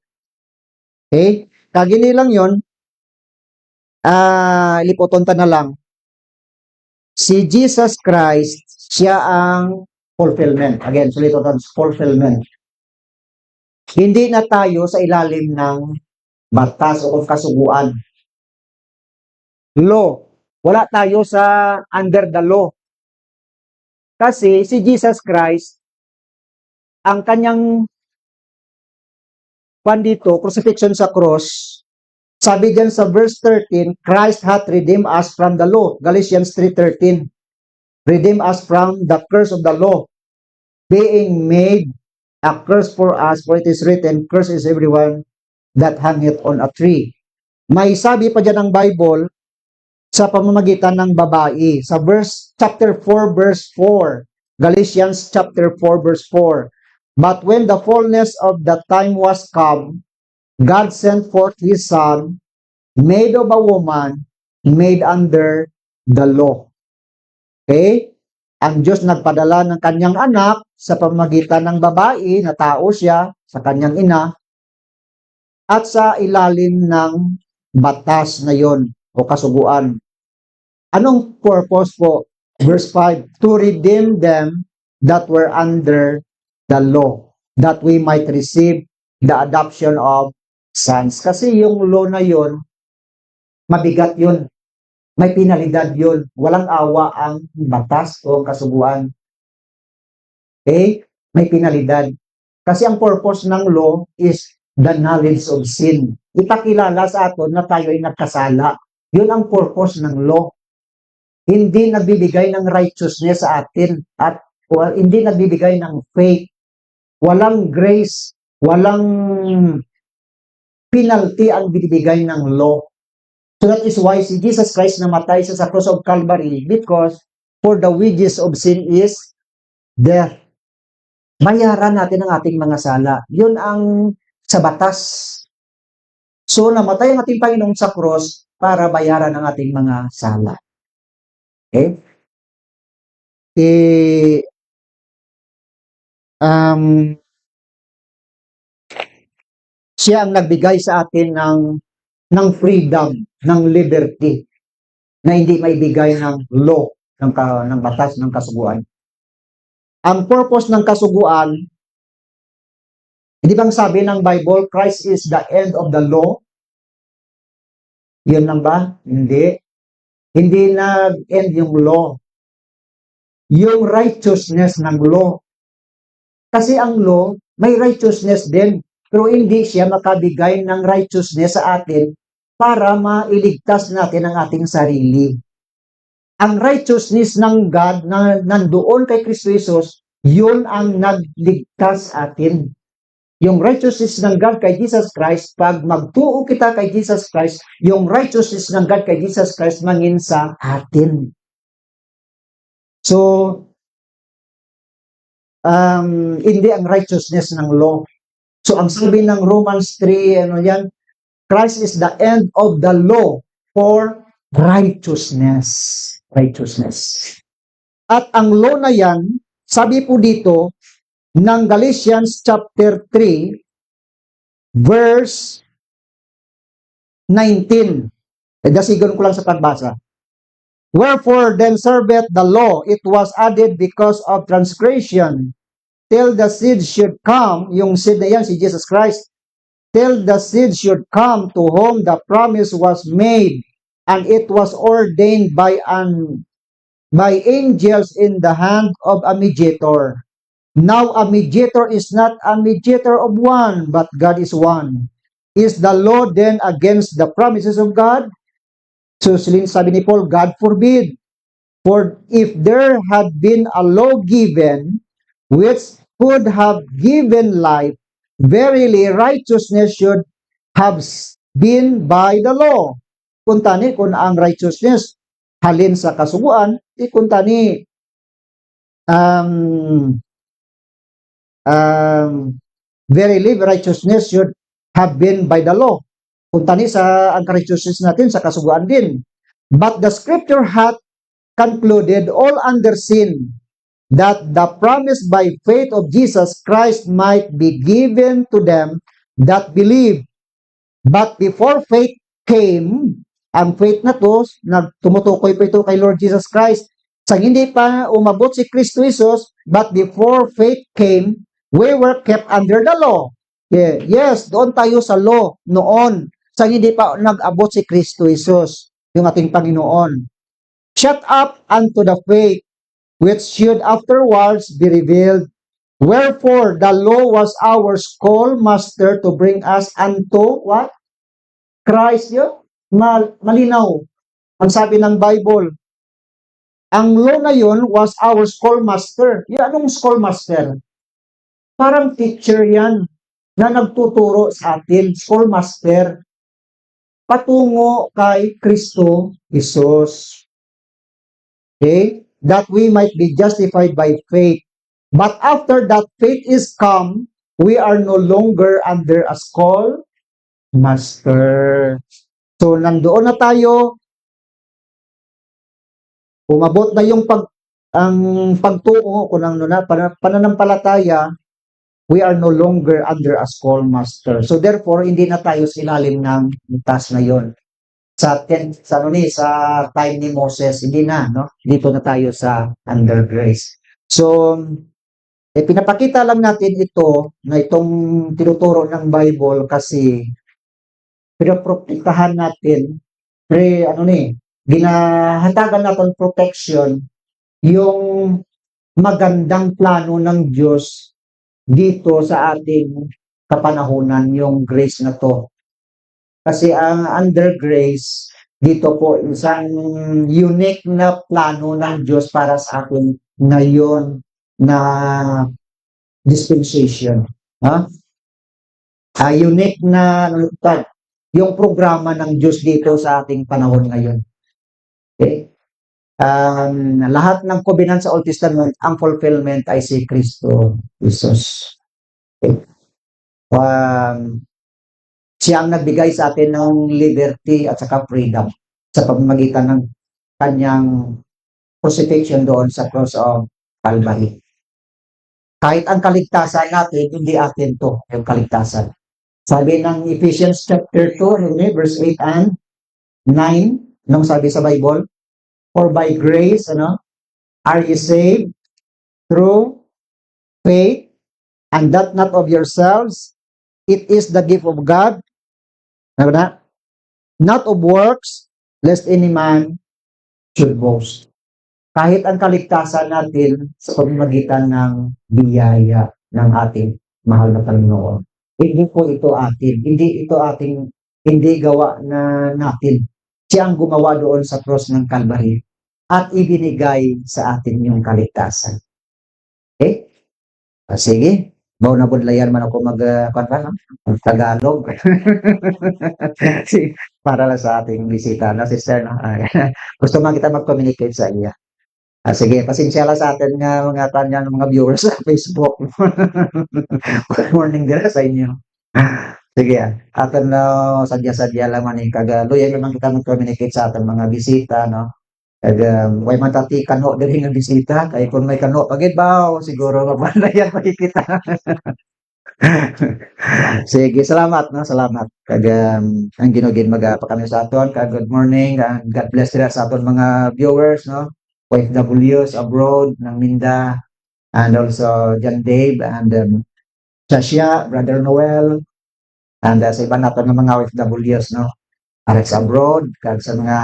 Okay? Kagini lang yun, lipoton ta na lang. Si Jesus Christ, siya ang fulfillment. Again, suliton, fulfillment. Hindi na tayo sa ilalim ng batas o kasuguan. Law. Wala tayo sa under the law. Kasi si Jesus Christ, ang kanyang dito, crucifixion sa cross, sabi diyan sa verse 13, Christ hath redeemed us from the law. Galatians 3:13. Redeem us from the curse of the law, being made a curse for us, for it is written, cursed is everyone that hangeth on a tree. May sabi pa diyan ng Bible, sa pamamagitan ng babae. Sa chapter 4, verse 4. Galatians chapter 4, verse 4. But when the fullness of the time was come, God sent forth His Son, made of a woman, made under the law. Okay? Ang Diyos nagpadala ng kanyang anak sa pamamagitan ng babae, na tao siya, sa kanyang ina, at sa ilalim ng batas na yon o kasuguan. Anong purpose po? Verse 5, to redeem them that were under the law, that we might receive the adoption of sons. Kasi yung law na yon, mabigat yun. May penalidad yun. Walang awa ang batas o kasuguan. Okay? May penalidad. Kasi ang purpose ng law is the knowledge of sin. Ipakilala sa atin na tayo ay nagkasala. Yun ang purpose ng law. Hindi nagbibigay ng righteousness sa atin at hindi nagbibigay ng faith. Walang grace, walang penalty ang binibigay ng law. So that is why si Jesus Christ namatay sa cross of Calvary, because for the wages of sin is death. Bayaran natin ang ating mga sala. Yun ang sa batas. So namatay ang ating Panginoon sa cross para bayaran ang ating mga sala. Okay? Um, siya ang nagbigay sa atin ng freedom, ng liberty, na hindi maibigay ng law, ng batas, ng kasuguan. Ang purpose ng kasuguan, hindi bang sabi ng Bible, Christ is the end of the law? Yun lang ba? Hindi. Hindi nag-end yung law. Yung righteousness ng law. Kasi ang law, may righteousness din. Pero hindi siya makabigay ng righteousness sa atin para mailigtas natin ang ating sarili. Ang righteousness ng God na nandoon kay Kristo Jesus, yun ang nagligtas atin. Yung righteousness ng God kay Jesus Christ, pag magtuo kita kay Jesus Christ, yung righteousness ng God kay Jesus Christ mangin sa atin. So, hindi ang righteousness ng law. So, ang sabi ng Romans 3, ano yan? Christ is the end of the law for righteousness. Righteousness. At ang law na yan, sabi po dito, ng Galatians chapter 3, verse 19. Dasigon ko lang sa pagbasa. Wherefore then serveth the law, it was added because of transgression, till the seed should come, yung seed na yan, si Jesus Christ, till the seed should come to whom the promise was made, and it was ordained by angels in the hand of a mediator. Now a mediator is not a mediator of one, but God is one. Is the law then against the promises of God? So sabi ni Paul, God forbid. For if there had been a law given, which could have given life, verily righteousness should have been by the law. Kuntani, kung ang righteousness halin sa kasuguan, kuntani, verily righteousness should have been by the law. Kuntani sa ang righteousness natin sa kasuguan din. But the scripture hath concluded all under sin, that the promise by faith of Jesus Christ might be given to them that believe. But before faith came, ang faith na to, tumutukoy pa ito kay Lord Jesus Christ. Sa hindi pa umabot si Kristo Jesus, but before faith came, we were kept under the law. Yeah. Yes, doon tayo sa law noon. Sa hindi pa nag-abot si Kristo Jesus, yung ating Panginoon. Shut up unto the faith which should afterwards be revealed. Wherefore the law was our schoolmaster to bring us unto what? Christ yun. Malinaw. Ang sabi ng Bible, ang law na yun was our schoolmaster. Yung anong schoolmaster? Parang teacher yan na nagtuturo sa atin, schoolmaster, patungo kay Kristo Jesus. Okay? That we might be justified by faith. But after that faith is come, we are no longer under a schoolmaster. So, nandoon na tayo, umabot na yung pagtungo, kung ano na, pananampalataya, we are no longer under a schoolmaster. So, therefore, hindi na tayo sa ilalim ng task na yon. Sa time ni Moses, hindi na, no? Dito na tayo sa under grace. So, pinapakita lang natin ito, na itong tinuturo ng Bible kasi pinaprotektahan natin, ginahatagan natin protection, yung magandang plano ng Diyos dito sa ating kapanahunan, yung grace na to. Kasi ang under grace, dito po isang unique na plano ng Diyos para sa atin ngayon na dispensation. Unique na yung programa ng Diyos dito sa ating panahon ngayon. Okay? Lahat ng covenant sa Old Testament, ang fulfillment ay si Kristo Jesus. Okay? Siya ang nagbigay sa atin ng liberty at saka freedom sa pamamagitan ng kanyang crucifixion doon sa cross of Calvary. Kahit ang kaligtasan natin, hindi atin to, yung kaligtasan. Sabi ng Ephesians chapter 2, verse 8 and 9, nung sabi sa Bible, for by grace, are you saved through faith, and that not of yourselves, it is the gift of God, not of works, lest any man should boast. Kahit ang kaligtasan natin sa pamamagitan ng biyaya ng ating mahal na Panginoon. Hindi po ito atin. Hindi ito ating, hindi gawa na natin. Siya ang gumawa doon sa cross ng Calvary at ibinigay sa atin yung kaligtasan. Okay? Sige. Bawa na budlayan man ako Tagalog. Para lang sa ating bisita na sister. Gusto man kita mag-communicate sa iya. Sige, pasensya lang sa atin nga mga kanya ng mga viewers sa Facebook. Good morning din sa inyo. Sige, atin na sadya-sadya lang man yung kagaluyan naman kita mag-communicate sa atin mga bisita, no? Way matati kano diri nga bisita, kay kung may kano pagid ba, siguro mabalayan pa kita. Sige, salamat, no? Salamat. Ang ginugin pa kami sa aton. Good morning, and God bless sila sa aton mga viewers, no? OFWs abroad ng Minda, and also John Dave, and Shasha, Brother Noel, and sa iba natin ng mga OFWs, no? Arex abroad, kag sa mga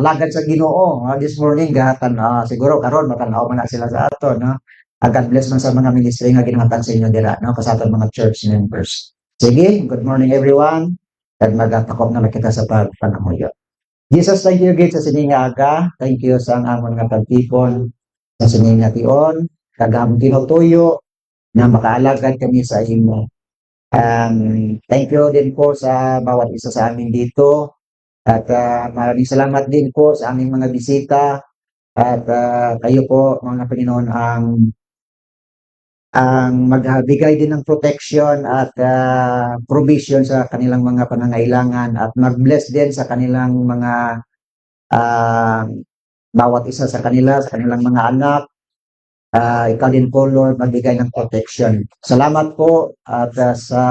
alagad sa Ginoo, this morning, gahatan, siguro karon matanaw man na sila sa aton, no? God bless man sa mga ministry nga ginamatan sa inyo dira, no? Sa aton mga church members. Sige, good morning everyone, kag magatakop na kita sa pagpanamuyo. Jesus, thank you again sa sining aga. Thank you sa amon nga pagtipon sa sining nga tion. Kagam tinutuyo na makaalagad kami sa imo. Thank you din po sa bawat isa sa amin dito. At maraming salamat din po sa aming mga bisita. At kayo po, mga Panginoon, ang magbigay din ng protection at provision sa kanilang mga pangangailangan at mag-bless din sa kanilang mga bawat isa sa kanila, sa kanilang mga anak. Ikaw din po, Lord, magbigay ng protection. Salamat po at sa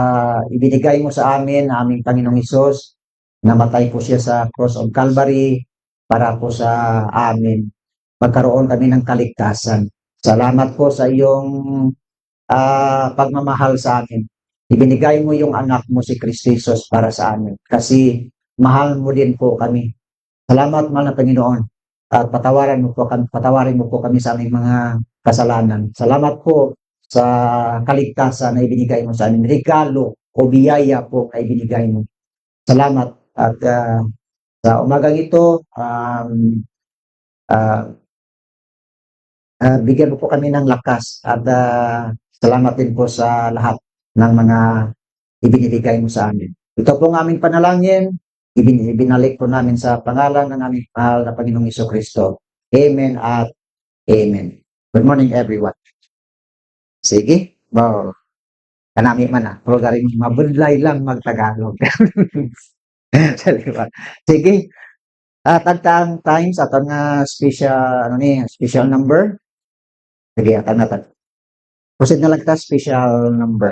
ibinigay mo sa amin, aming Panginoong Hesus, namatay po siya sa cross of Calvary para po sa amin. Magkaroon kami ng kaligtasan. Salamat po sa iyong pagmamahal sa amin. Ibinigay mo yung anak mo si Kristo Jesus para sa amin kasi mahal mo din po kami. Salamat, mahal na Panginoon. At patawarin mo po kami sa aming mga kasalanan. Salamat po sa kaligtasan na ibinigay mo sa amin. Regalo o biyaya po na ibinigay mo. Salamat. At sa umagang ito, bigyan mo po kami ng lakas at salamat din po sa lahat ng mga ibinibigay mo sa amin. Ito po ang aming panalangin. Ibinalik po namin sa pangalan ng aming mahal na Panginoong Jesucristo. Amen at amen. Good morning, everyone. Sige. Wow. Kanami man na. Pero garing mabudlay lang magtagalog. Sige. Tagtang times at ang special number. Sige, atan natin. Proceed na lang ta special number.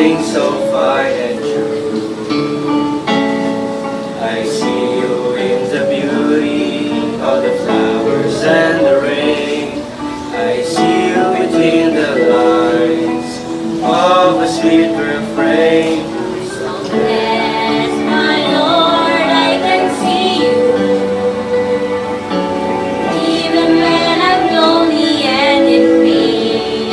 something so fine and true. I see you in the beauty of the flowers and the rain. I see you between the lines of a sweet refrain. Yes, my Lord, I can see you. Even when I'm lonely and in pain,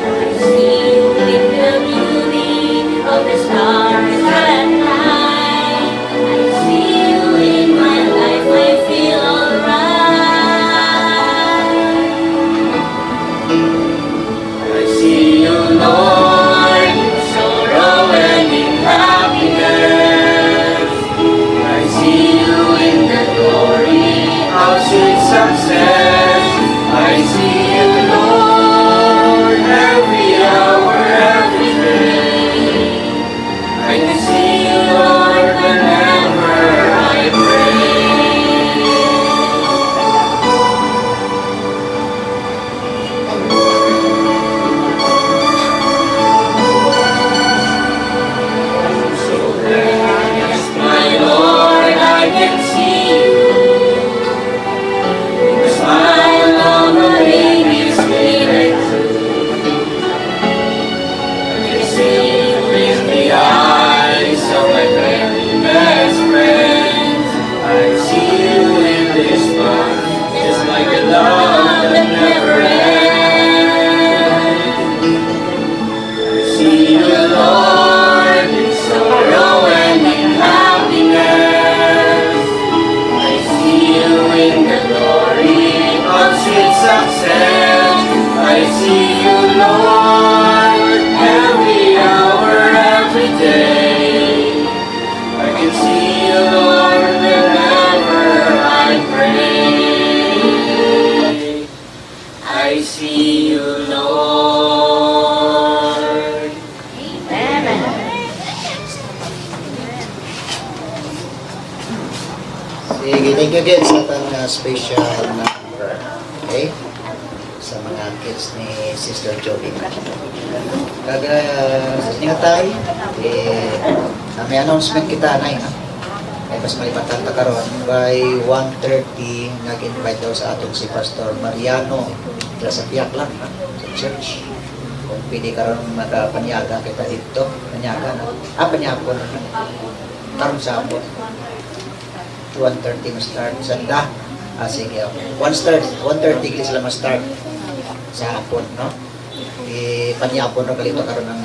I see you in the beauty of the stars at night. I see you in my life, I feel alright. I see you, Lord, in sorrow and in happiness. I see you in the glory of sweet success. I see you, Lord, every hour, every day. I can see you, Lord, whenever I pray. So yes, my Lord, I can see you. The smile of a baby sweet and true. I can see you in the eyes of my very best friends. I see you in this month, just like a love that never ends. I see you, Lord, in sorrow and in happiness. I see you in the glory of sweet success. I see you, Lord, every hour, every day. I can see you, Lord, whenever I pray. I see you, Lord. Sige, thank you again sa itong special number. Okay? Sa mga kids ni Sister Jody. Kagaya sa sinatay, may announcement kita na yun. Ay, mas malipatan ta karon by 1:30 nag-invite daw sa atong si Pastor Mariano sa Piak lang, ha? Sa church. Kung pwede karon makapanyaga kita dito, panyaga na. Panyapon. Karon sa hapon. 1:30 ma-start. Sanda. Sige. 1:30 kaya sila ma-start sa hapon, no? Panyapon na kalito karon ng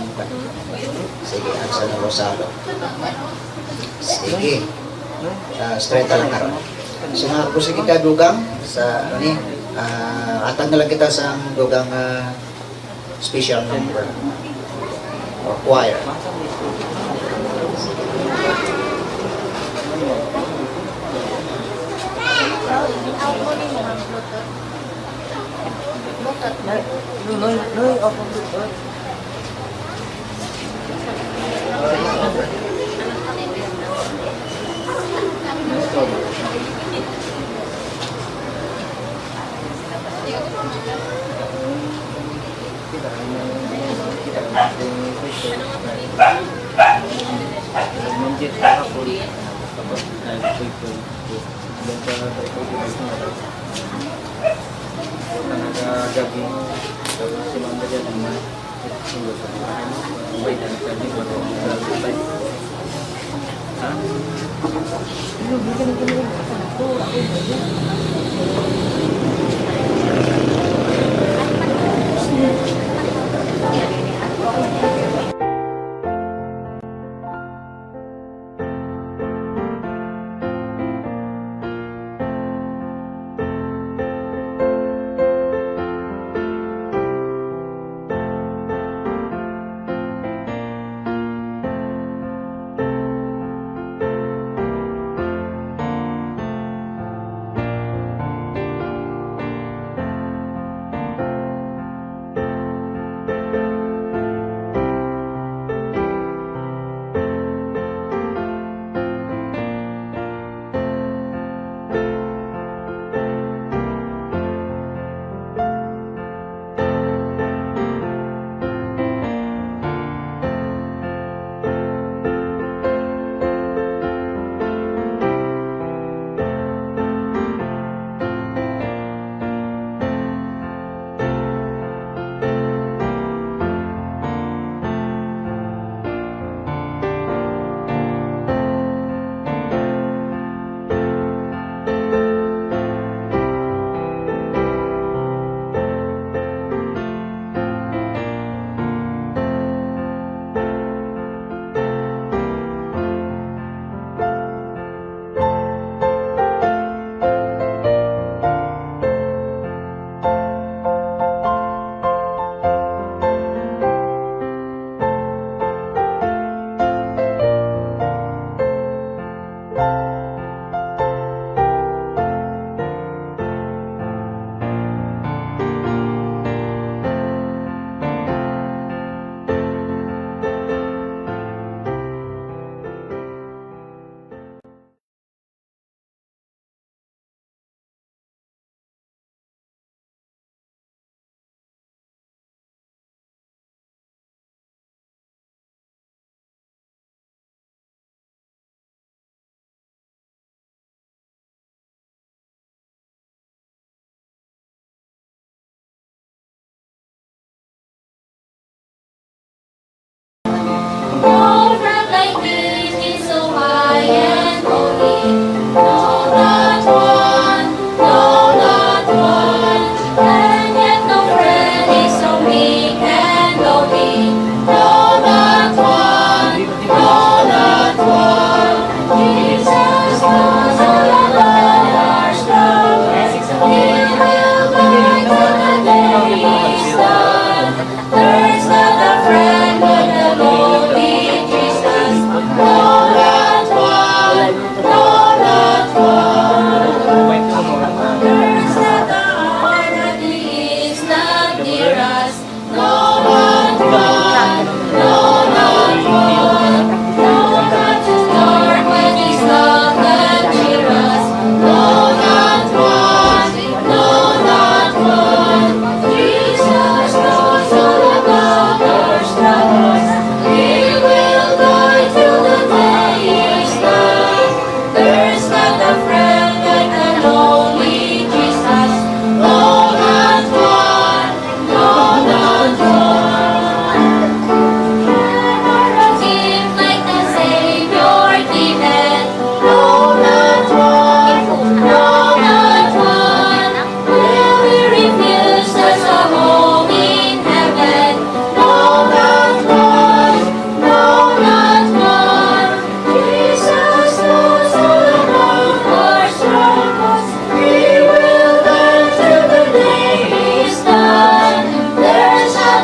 sige, ang sa Rosado. Sige. Straight lang karon. So mga po sige ka dugang sa ano ni atang na lang kita sa dugang special number or choir.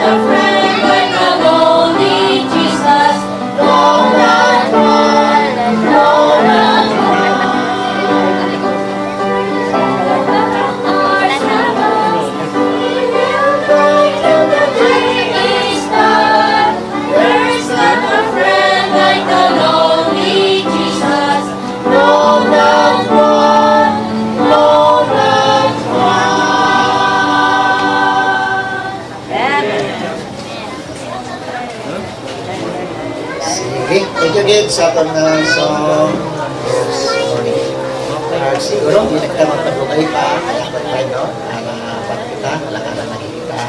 a friend like the lonely Jesus. No, not one. No, not one. Our troubles, we will find till the day is done. There's not a friend like the lonely Jesus. No, not one. No, not one. Sige, thank you again sa atong song this morning. Siguro, hindi na kita magpagulay pa, kaya tayo, no? Pagkita, wala ka na nakikita.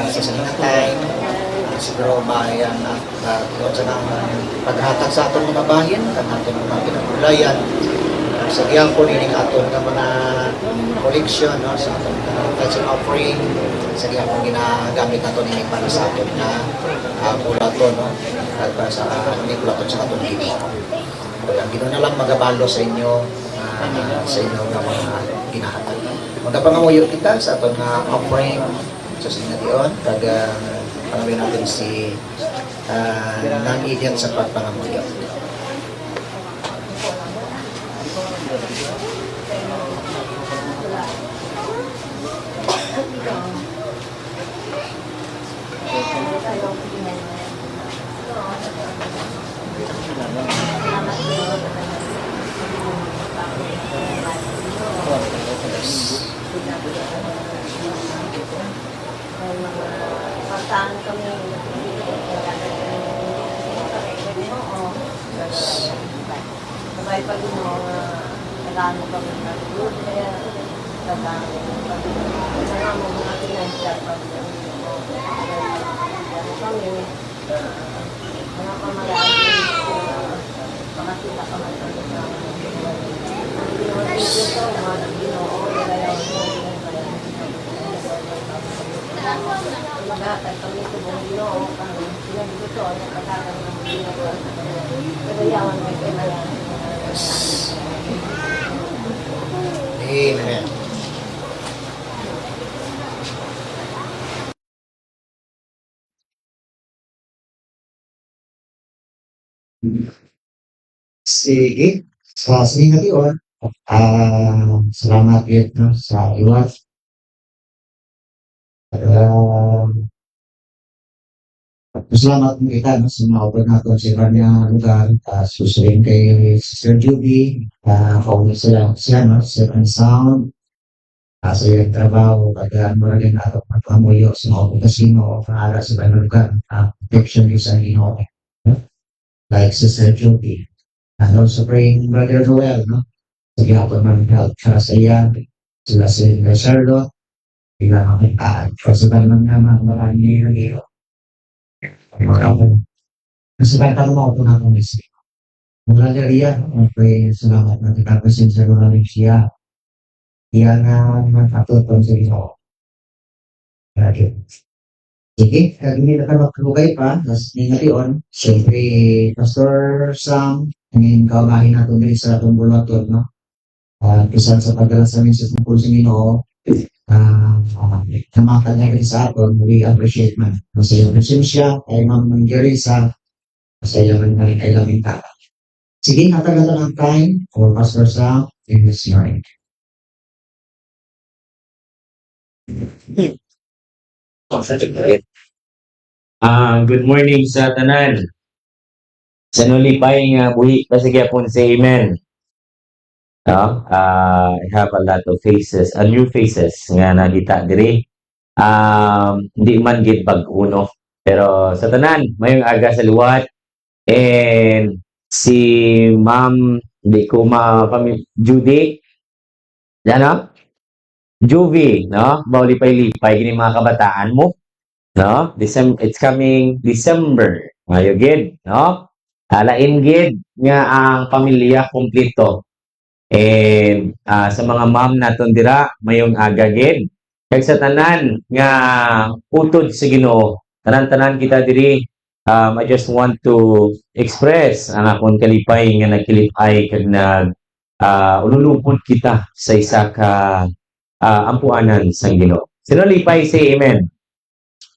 Sa sanang time, siguro maayang doon sa nang paghatag sa atong mga bahin, kan atong mga pinagulayan. Sa giyang po nining atong mga collection, no? Sa atong tithes and offering, sa giyang po ginagamit nato nining para sa atong na bulaton, no? At para sa ni bulaton sa atong gino. Ang gino na lang magabalo sa inyo nga mga ginahatag. Magkapangamuyo kita sa atong offering sa sinadion, kag panawin natin si non-idiot sa pagpangamuyo. Pasahan kami. Sabay pag mo, nagano kami na good, kaya nagano mo mga financial pag kami, mga pamalagi, pakasila kami kami sa hindi naman ito, mga ginoo, maghatag kami sa buong ginoo, kami sinabi ko ang paghatag ng ginoo, kagayawan may kailangan. Amen. Sige, sa sinigatiwan, salamat yun, no, sa iwas. Salamat mo kita, no, sa mga open natin sa iba niya lugar, susurin kay Sister Juby, kaunit siya, no, sa sound, sa iyong trabaho, kaya mo rin natin magpamuyo sa mga kasino, para sa iba lugar, protection yung sa inyo, like Sister Juby. And also praying Brother Noel, no? Sige ako man help para sa iyan. Sila si Charlotte. Bigla makitaan. Kasi ba naman naman marami yung iyo. Kasi ba tanong ako na kung isi. Mula na riyan, okay, salamat na tikapasin sa mga rin siya. Iyan na matutong sa iyo. Okay. Sige, kagini na ka magkalugay pa. Tapos ngayon, siyempre, Pastor Sam, ngayon kaunahin natin din sa atong bulaton, no? Kisan sa pagdala sa amin sa tungkol sa Ginoo, namakal na rin sa aton, we appreciate man. Masaya rin siya, kay Ma'am Gerisa, masaya rin na rin kay Lamita. Sige, natagalan ang time for Pastor Sam in this morning. Good morning sa tanan. Sa nulipay nga buhi kasi gyapon say amen. No? I have a lot of faces, new faces nga nakita diri. Hindi man gid bag-uno. Pero sa tanan, mayong aga sa luwat. And si Ma'am, hindi ko Judy. Ano? Juvie, no? Baulipay-lipay gini mga kabataan mo. No? It's coming December. Mayo gid, no? Alain gid nga ang pamilya kompleto. And sa mga ma'am naton dira mayong aga gid. Kag sa tanan nga utod sa Ginoo. Tanan-tanan kita diri. I just want to express ang akong kalipay nga nagkilipay kag ululupod kita sa isa ka ampuanan sa Ginoo. Sino lipay say amen?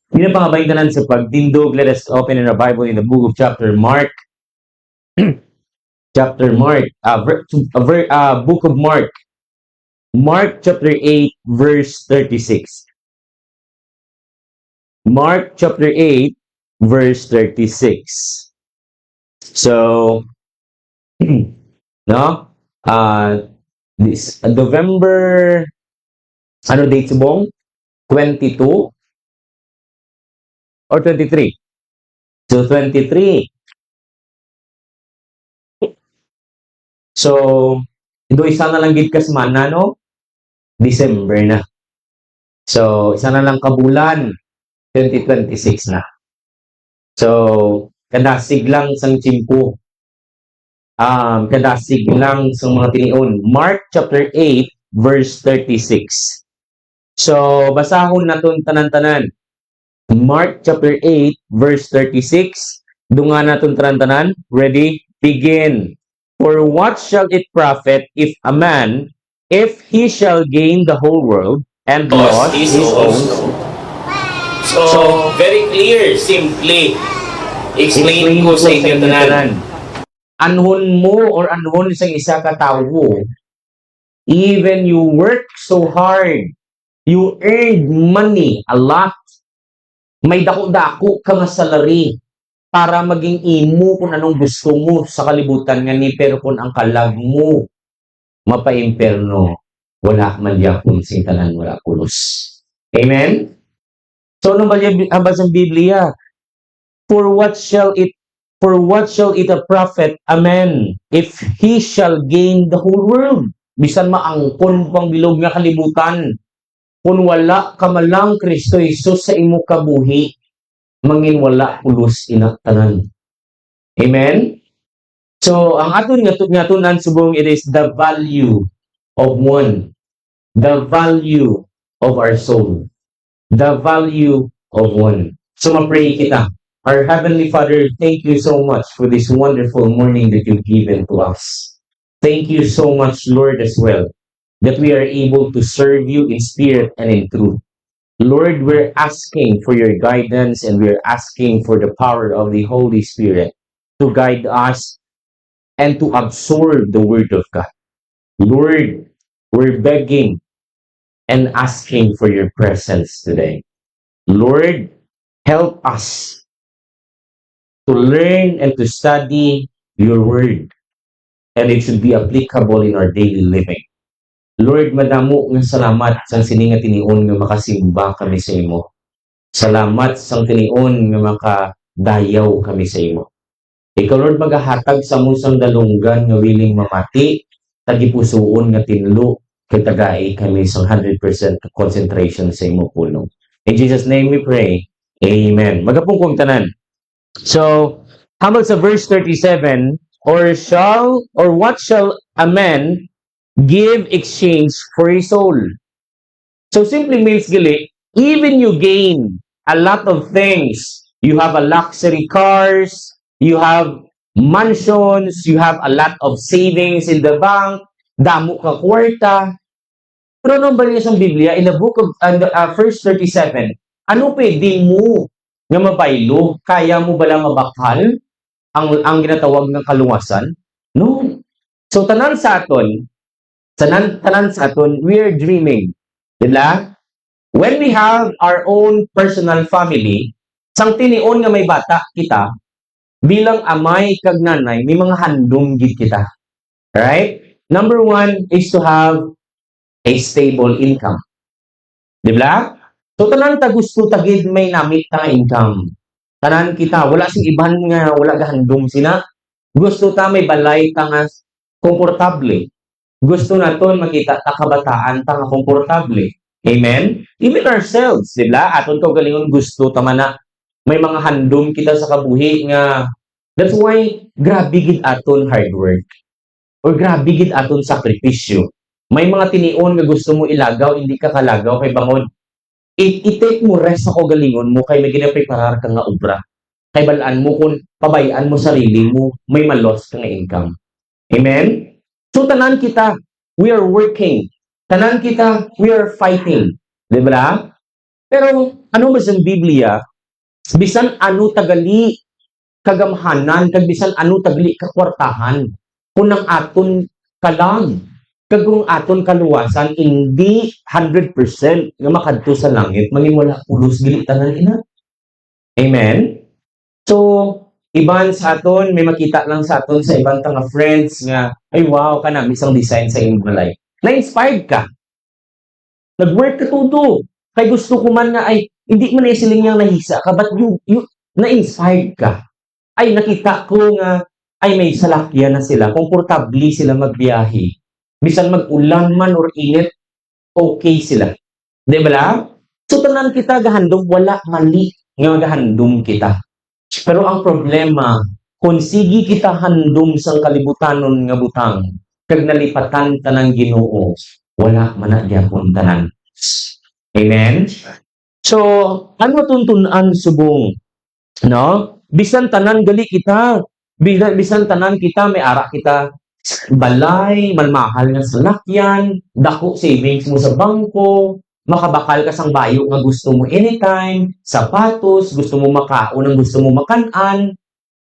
Hindi na pangabaitanan sa pagtindog. Let us open in our Bible in the book of chapter Mark. Chapter Mark. Book of Mark. Mark chapter 8, verse 36. Mark chapter 8, verse 36. So, no? This November, ano date subong? 22 or 23? So, 23. So, ito isa na lang gid ka semana, no? December na. So, isa na lang kabulan, 2026 na. So, kadasig lang sang tiyempo. Kadasig lang sa mga tinion. Mark chapter 8, verse 36. So, basahon naton tanan-tanan. Mark chapter 8, verse 36. Dunga naton tanan-tanan. Ready? Begin. For what shall it profit if a man, if he shall gain the whole world and lost his own soul? So, very clear, simply. Explain ko sa inyo tanan. Anhon mo or anhon sa isa ka tawo, even you work so hard, you earn money a lot, may dako-dako ka nga salary para maging imo kung anong gusto mo sa kalibutan nga ni, pero kung ang kalag mo mapaimperno, wala man yapon sing tanan, wala kulos. Amen? So ano ba ang Biblia? For what shall it a profit a man if he shall gain the whole world? Bisan maangkon pang bilog nga kalibutan, kung wala ka malang Kristo Jesus sa imo kabuhi, mangin wala pulos inaktanan. Amen? So, ang aton ngatunan subong, it is the value of one. The value of our soul. The value of one. So, ma-pray kita. Our Heavenly Father, thank you so much for this wonderful morning that you've given to us. Thank you so much, Lord, as well, that we are able to serve you in spirit and in truth. Lord, we're asking for your guidance and we're asking for the power of the Holy Spirit to guide us and to absorb the Word of God. Lord, we're begging and asking for your presence today. Lord, help us to learn and to study your word, and it should be applicable in our daily living. Lord, madamo nga salamat sa sininga tinion nga makasimba kami sa imo. Salamat sa tinion nga makadayaw kami sa imo. Ikaw, Lord, magahatag sa musang dalunggan nga willing mamati, tagipusoon nga tinlo, kay tagay kami sa 100% concentration sa imo pulong. In Jesus' name we pray. Amen. Magapong kong tanan. So, hambal sa verse 37, or what shall a man give exchange for his soul? So, simply means, gili, even you gain a lot of things. You have a luxury cars, you have mansions, you have a lot of savings in the bank, damo ka kwarta. Pero nung balik sa Biblia, in the book of verse 37, ano pwede mo nga mabaylo? Kaya mo ba lang mabakal ang ginatawag ng kaluwasan? No. So tanan sa aton, we are dreaming. Diba? When we have our own personal family, sang tinion nga may bata kita, bilang amay kag nanay, may mga handom gid kita. Right? Number one is to have a stable income. Diba? So, tanan ta gusto tagid may namit ta income. Tanan kita, wala sing iban nga, wala gahandom sina. Gusto ta may balay ta nga komportable. Gusto naton makita ta kabataan ta nga komportable. Amen? Even ourselves, diba? Aton kaugalingon gusto ta man na may mga handom kita sa kabuhi nga. That's why, grabe gid aton hard work. Or grabe gid aton sakripisyo. May mga tinion nga gusto mo ilagaw, hindi ka kalagaw kay bangon. I-take mo rest sa kaugalingon mo kay may ginapreparar ka nga obra. Kay balaan mo kung pabayaan mo sarili mo, may malos ka nga income. Amen? So, tanan kita, we are working. Tanan kita, we are fighting. Diba? Pero ano ba sa Biblia, bisan ano tagali kagamhanan, kag bisan ano tagali kakwartahan, kunang aton kalang, kag kung aton kaluwasan, hindi 100% nga makadto sa langit, mangimula pulos dili tanan ina. Amen? So, iban sa aton, may makita lang sa aton sa ibang tanga friends nga, ay wow, ka na, isang design sa imong life. Na-inspired ka. Nag-work ka todo. Kay gusto ko man nga, ay, hindi man na siling niyang nahisa ka, but you na-inspired ka. Ay, nakita ko nga, ay may salakyan na sila, komportable sila magbiyahe. Bisan mag-ulan man or init, okay sila. Di ba lang? So, tanan kita gahandom, wala mali nga gahandom kita. Pero ang problema, kung sige kita handom sang kalibutanon nga butang, kag nalipatan tanang Ginoo, wala man na gyapon tanan. Amen? So, ano tuntunan subong? No? Bisan tanan gali kita, bisan tanan kita, may ara kita balay, malmahal nga salakyan, dako savings mo sa bangko, makabakal ka sang bayo nga gusto mo anytime, sapatos, gusto mo makaon ang gusto mo makanan.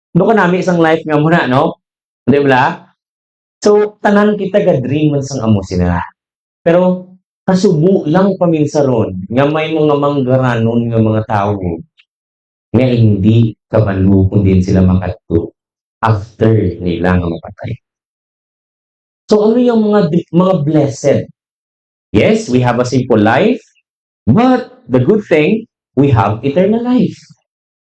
Doon ka namin isang life nga muna, no? Di ba? So, tanan kita ga-dream man sang amo sila. Pero, kasubo lang paminsaron nga may mga manggaranon nga mga tao nga hindi kabalo kung din sila makadto after nila nga mapatay. So, ano yung mga blessed? Yes, we have a simple life, but the good thing, we have eternal life.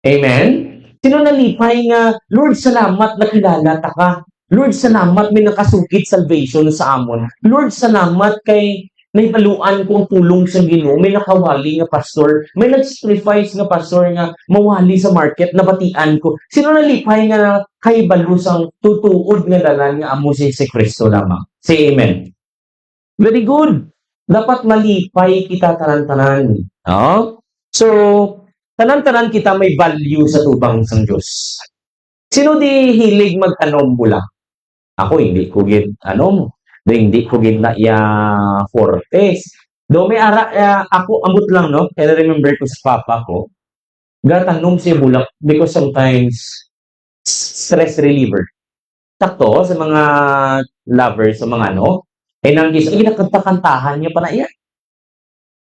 Amen? Sino nalipay nga, Lord, salamat nakilala ta ka. Lord, salamat may nakasukit salvation sa amon. Lord, salamat kay naipaluan ko ang tulong sa Ginoo. May nakawali nga pastor. May nag-sacrifice nga pastor nga mawali sa market, nabatian ko. Sino nalipay nga kay balusang tutuod nga dalan nga amo si Kristo lamang. Say amen. Very good. Dapat malipay kita tanan-tanan. No? So, tanan-tanan kita may value sa tubang sang Diyos. Sino di hilig mag-anom bula? Ako, hindi ko gid anom. Hindi ko gid na fortes. Do may ara, ako ambot lang, no? And I remember ko sa papa ko, gatanom siya bulak because sometimes stress reliever. Takto sa mga lovers, sa mga ano, nangis, ginakanta-kantahan niya pa na yan.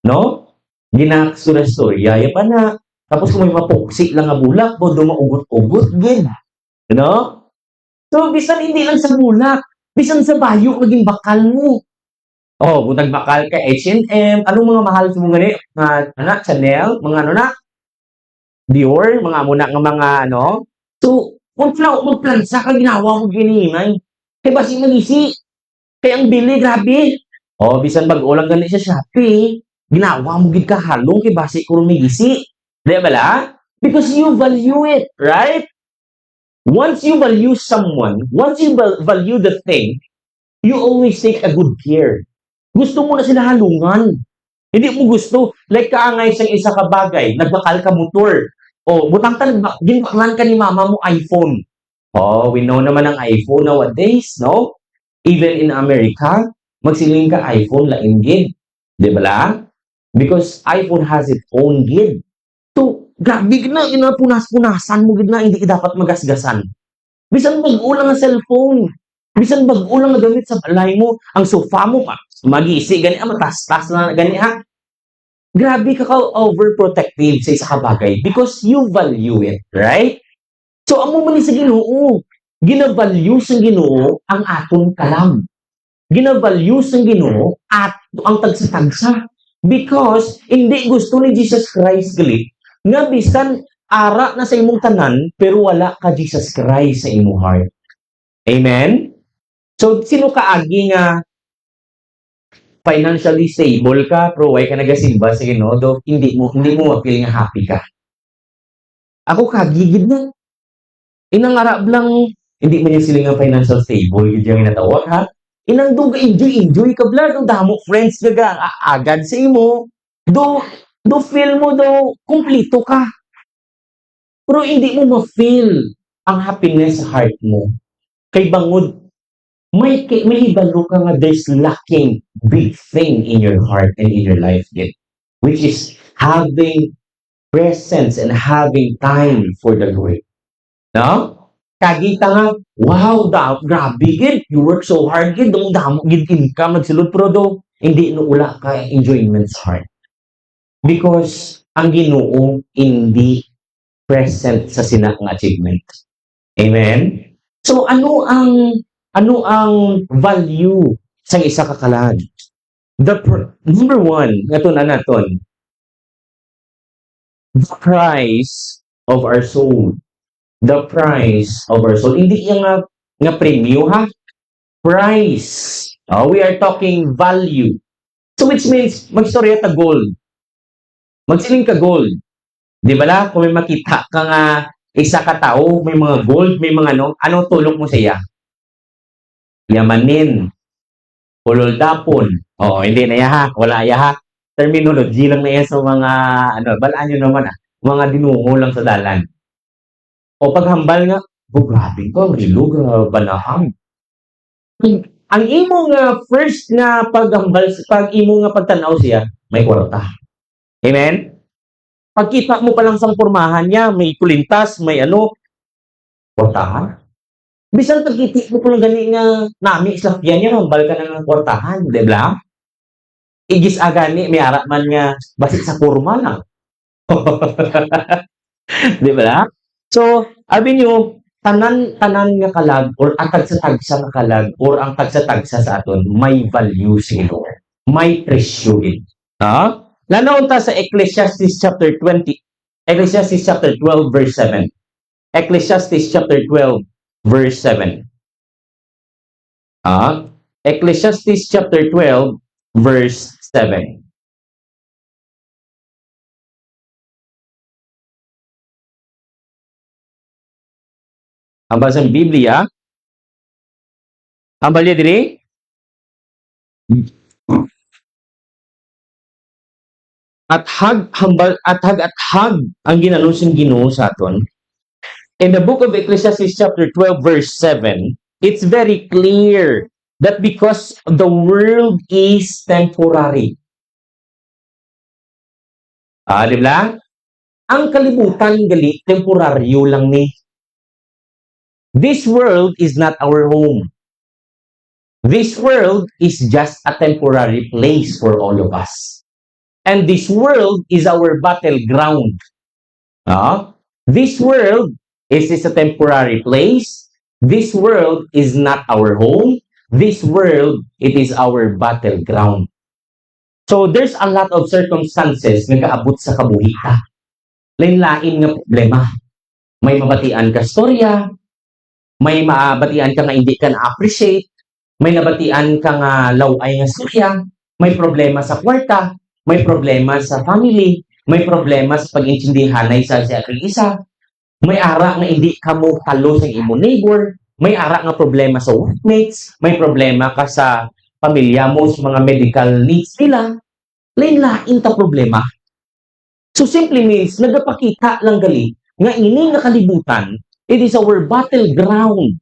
No? Ginaksurya-storya ya pa na. Tapos kung may mapuksi lang nga bulak, bodo maugot-ugot, gin. No? So, bisan hindi lang sa bulak, bisan sa bayo, maging bakal mo. Oh, butag bakal ka, H&M, anong mga mahal sa mga ni? Chanel, mga ano na? Dior, mga muna nga mga ano? So, kung magplansa ka, ginawa mo gininay. Kaya basi magisi. Kaya ang bili, grabe. Oh, bisan mag-ulang ganit sa Shopee, ginawa mo gid ka halong kay basi ko rumigisi. Di ba la? Because you value it, right? Once you value someone, once you value the thing, you always take a good care. Gusto mo na sila halungan. Hindi mo gusto, like kaangay sa isa ka bagay, nagbakal ka motor. O, butang ka, ginbaklan ka ni mama mo iPhone. Oh, we know naman ang iPhone nowadays, no? Even in America, magsiling ka iPhone laing gid. Di ba la? Because iPhone has its own gid. So, grabe na, punas-punasan mo gid na, hindi dapat magasgasan. Bisan bag-ulang ang cellphone. Bisan bag-ulang na gamit sa balay mo, ang sofa mo, magisi, gani, matastas na, gani, ha? Grabe ka overprotective sa isa ka bagay because you value it, right? So, amo man ni sa Ginoo, gina-value sa Ginoo ang aton kalam. Gina-value sa Ginoo at ang tagsa-tagsa. Because, hindi gusto ni Jesus Christ gali, nga bisan ara na sa imong tanan, pero wala ka Jesus Christ sa imong heart. Amen? So, sino kaagi nga financially stable ka, pero way ka nagasimba sa Ginoo, do hindi mo ma-feel nga happy ka. Ako kagigid na. Inangarap lang, hindi man yung sila nga financial stable, yun yung inatawag, ha? Inang do enjoy ka bla, do damo friends gaga agad sa imo. Do feel mo do kumplito ka. Pero hindi mo ma-feel ang happiness sa heart mo. Kay bangod, may hibalo ka nga there's lacking big thing in your heart and in your life din. Which is having presence and having time for the Lord. No? Kagita nga, wow, grabe gid, you work so hard gid, damo gid income nagsulod pero do hindi no ula ka enjoyment's heart. Because ang Ginoo hindi present sa sina nga achievement. Amen. So ano ang value sa isa ka kalag? Number one, naton, the price of our soul. The price of our soul. Hindi yung nga premium, ha? Price. We are talking value. So which means, magstorya ta gold. Magsiling ka gold. Di ba la? Kung may makita ka nga isa ka tao, may mga gold, may mga ano tulong mo siya? Yamanin. Puloldapon. Hindi na ya ha. Wala ya ha. Terminology lang na yan sa mga, balaan nyo naman mga dinungo lang sa dalan. O paghambal nga, grabe ka, rilog, banaham. Ang imong first nga paghambal, pag imong nga pagtanaw siya, may kwarta. Amen? Pagkita mo pa lang sa pormahan niya, may kulintas, may kwartahan. Bisan pagkita mo pa lang gani nga nami islapyan niya, hambal ka na ng kwartahan, di ba? Igis agani, may arak man nga, basit sa kurma lang. Di ba? So, abi nyo, tanan nga kalag, or ang tagsa-tagsa nga kalag, or ang tagsa-tagsa sa aton, may value sino. May presyo din. Lanaon ta sa Ecclesiastes chapter 12, verse 7. Ecclesiastes chapter 12, verse 7. Ecclesiastes chapter 12, verse 7. Ang basang Biblia, ang balya diri, at hag ang ginanusing Ginoo sa aton. In the book of Ecclesiastes chapter 12 verse 7, it's very clear that because the world is temporary. Di ba? Ang kalibutan gali temporaryo lang ni. This world is not our home. This world is just a temporary place for all of us. And this world is our battleground. This world is a temporary place. This world is not our home. This world, it is our battleground. So there's a lot of circumstances na kaabot sa kabuhi ka. Lain-lain nga problema. May mabatian ka storya, may mabatian ka nga hindi ka na-appreciate, may nabatian ka nga laway nga storya, may problema sa kwarta, may problema sa family, may problema sa pag-intindihanay sa isa, may ara nga hindi ka mo talo sa imo neighbor, may ara nga problema sa workmates, may problema ka sa pamilya mo sa mga medical needs nila, lain-lain ta problema. So simply means, nagapakita lang gali, nga ini nga kalibutan, it is our battleground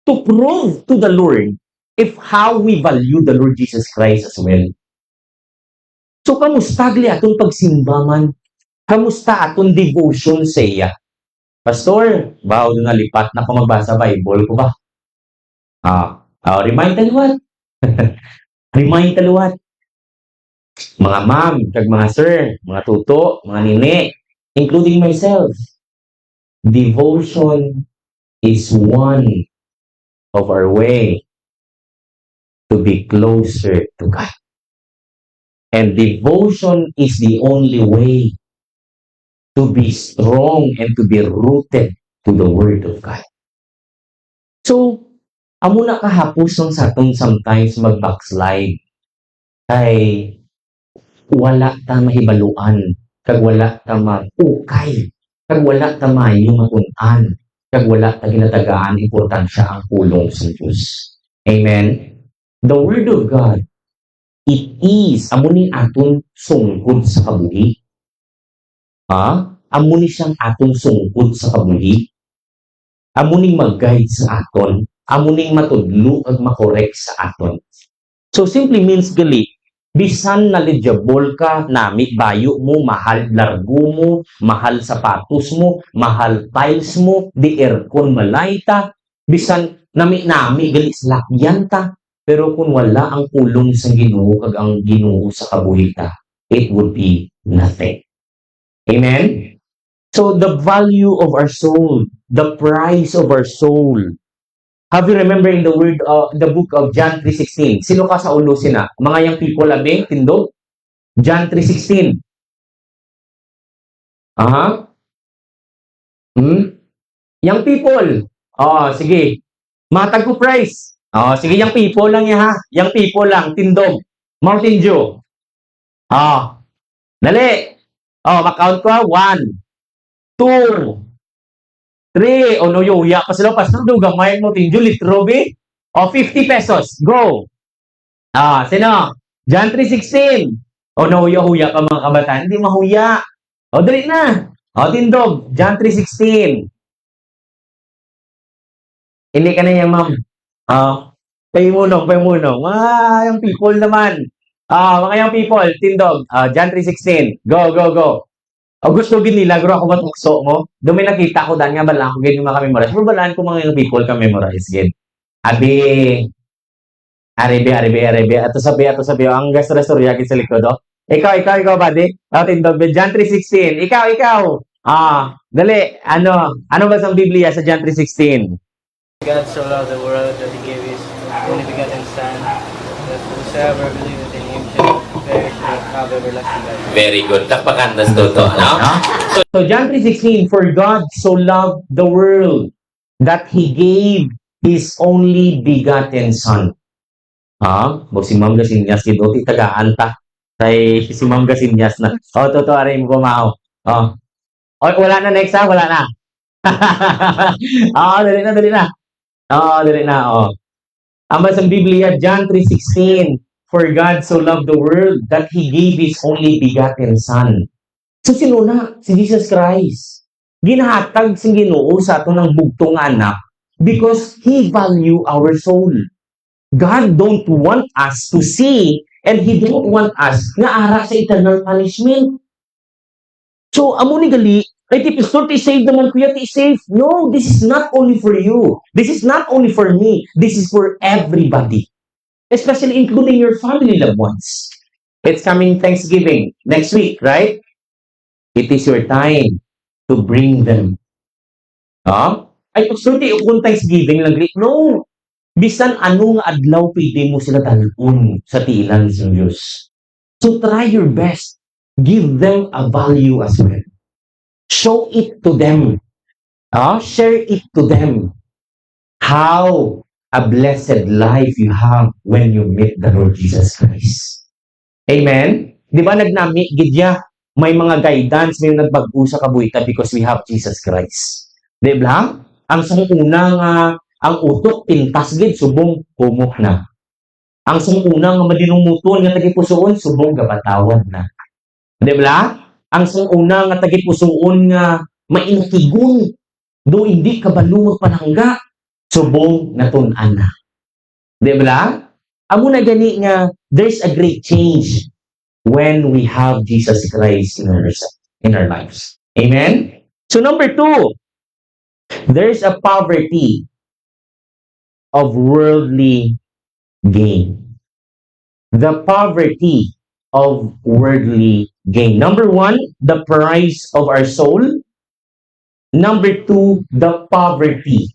to prove to the Lord if how we value the Lord Jesus Christ as well. So, kamusta gali atong pagsimba man? Kamusta atong devotion sa iya? Pastor, bahaw na lipat na ko magbasa Bible ko ba? Remind taluwat. Remind taluwat. Mga ma'am, kag mga sir, mga tuto, mga nini, including myself. Devotion is one of our way to be closer to God. And devotion is the only way to be strong and to be rooted to the Word of God. So, amo na kahapos sa atong sometimes mag-backslide kay wala ta mahibaluan, kag wala ta mag-ukay, kag wala ta maayo matun-an, kag wala ta ginatagaan importansya ang pulong sa Diyos. Amen? The Word of God, it is, amo ni aton sungkod sa kabuhi. Amo ni siyang atong sungkod sa kabuhi. Amo ning mag-guide sa aton. Amo ning matudlo ag makorek sa aton. So simply means gali, Bisan knowledgeable ka, nami bayo mo, mahal largo mo, mahal sapatos mo, mahal tiles mo, di aircon malayta, bisan nami-nami gali salakyan ta. Pero kung wala ang pulong sa Ginoo kag ang Ginoo sa kabuhi ta, it would be nothing. Amen? So the value of our soul, the price of our soul. Have you remember in the book of John 3:16? Sino ka sa ulo sina? Mga yang people abe, tindog? John 3:16. Aha. Yang people. Oh, sige. Matag ko price. Oh, sige, yang people lang ya ha. Yang people lang, tindog. Mountain Dew. Oh. Dali. Oh, makount ko ha. 1, 2, 3. Oh, no, yuya pa sila. Pastor, do gamay mo. Tinjo, litro, be. Oh, 50 pesos. Go. Ah, sino? John 3:16. Oh, no, huya pa mga kabataan. Hindi mahuya. Oh, dali na. Oh, tindog. John 3:16. Hindi ka na yan, ma'am. Ah, paymunong. Ah, yung people naman. Ah, mga yung people. Tindog. Ah, John 3:16. Go, go, go. O gusto gid nila, guro ako matukso mo. Doon may nakita ko, dahil nga balaan ko gid yung mga memorize. Pero balaan ko mga yung people ka memorize gid. Abi, aribe. Ato sabi, ang gastorya gid sa likod, oh. Ikaw, buddy. Tindog, John 3:16. Ikaw. Ah, dali, ano ba sa Biblia sa John 3:16? God so loved the world that He gave His only begotten Son, that whosoever believeth in Him shall perish and have everlasting life. Very good. Takpakan das toto, no? So John 3:16, for God so loved the world that He gave His only begotten Son. Bo si Ma'am Gasinyas dito, ti tagaan ta. Tay si Ma'am Gasinyas na. Toto aray mo kumao. Wala na next ha, wala na. Dali na. Ang basang Biblia, John 3:16, for God so loved the world that He gave His only begotten Son. So sino na? Si Jesus Christ. Ginahatag si Ginoo sa ato ng bugtong anak because He value our soul. God don't want us to see and He don't want us nga ara sa eternal punishment. So, amo ni gali, ay ti pastor, ti save naman kuya, ti save. No, this is not only for you. This is not only for me. This is for everybody. Especially including your family loved ones. It's coming Thanksgiving next week, right? It is your time to bring them. Ay, pastor, ti kung Thanksgiving lang. No. Bisan anong adlaw pwede mo sila talon sa tiilan sa Diyos. So try your best. Give them a value as well. Show it to them. Share it to them. How a blessed life you have when you meet the Lord Jesus Christ. Amen? Di ba nagnami, gidya, may mga guidance, may nagbago sa kabuhitan because we have Jesus Christ. Di ba? Ang sangunang ang utok, pintas gid, subong humok na. Ang sangunang madinumuton nga tagipusoon, subong gabatawad na. Di ba? Ang sangunang nga tagipusoon nga mainatigon, do hindi kabalo magpanangga, subong natun-an na. Di ba? Amo na gani nga, there's a great change when we have Jesus Christ in our lives. Amen? So number 2, there's a poverty of worldly gain. The poverty of worldly gain. Number 1, the price of our soul. Number 2, the poverty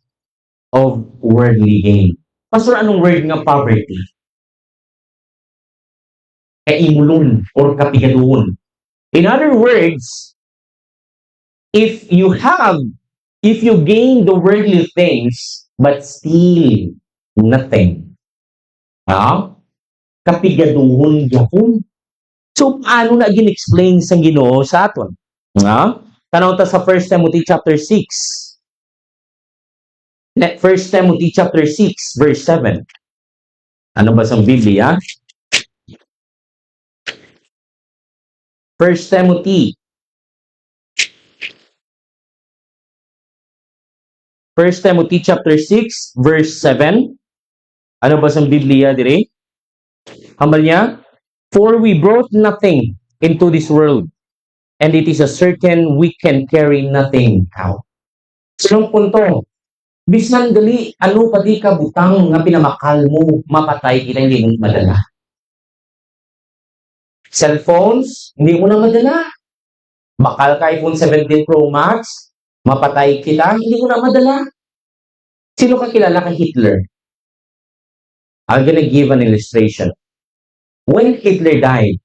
of worldly gain. Pastor, anong word nga poverty? Kaimulon or kapigaduhon. In other words, if you gain the worldly things, but still nothing. Kapigaduhon yapon. So, paano na gin-explain sa Ginoo sa aton? Tanaw ta sa 1 Timothy chapter 6. 1 Timothy chapter 6, verse 7. Ano ba sa Biblia? 1 Timothy 1 Timothy chapter 6, verse 7. Ano ba sa Biblia dire? Hambal niya? For we brought nothing into this world, and it is a certain we can carry nothing out. Sunong punto, bisan gali, ano pa di ka butang nga pinamakal mo, mapatay kita, hindi mo madala. Cellphones, hindi mo na madala. Bakal ka iPhone 17 Pro Max, mapatay kita, hindi mo na madala. Sino ka kilala kay Hitler? I'm gonna give an illustration. When Hitler died,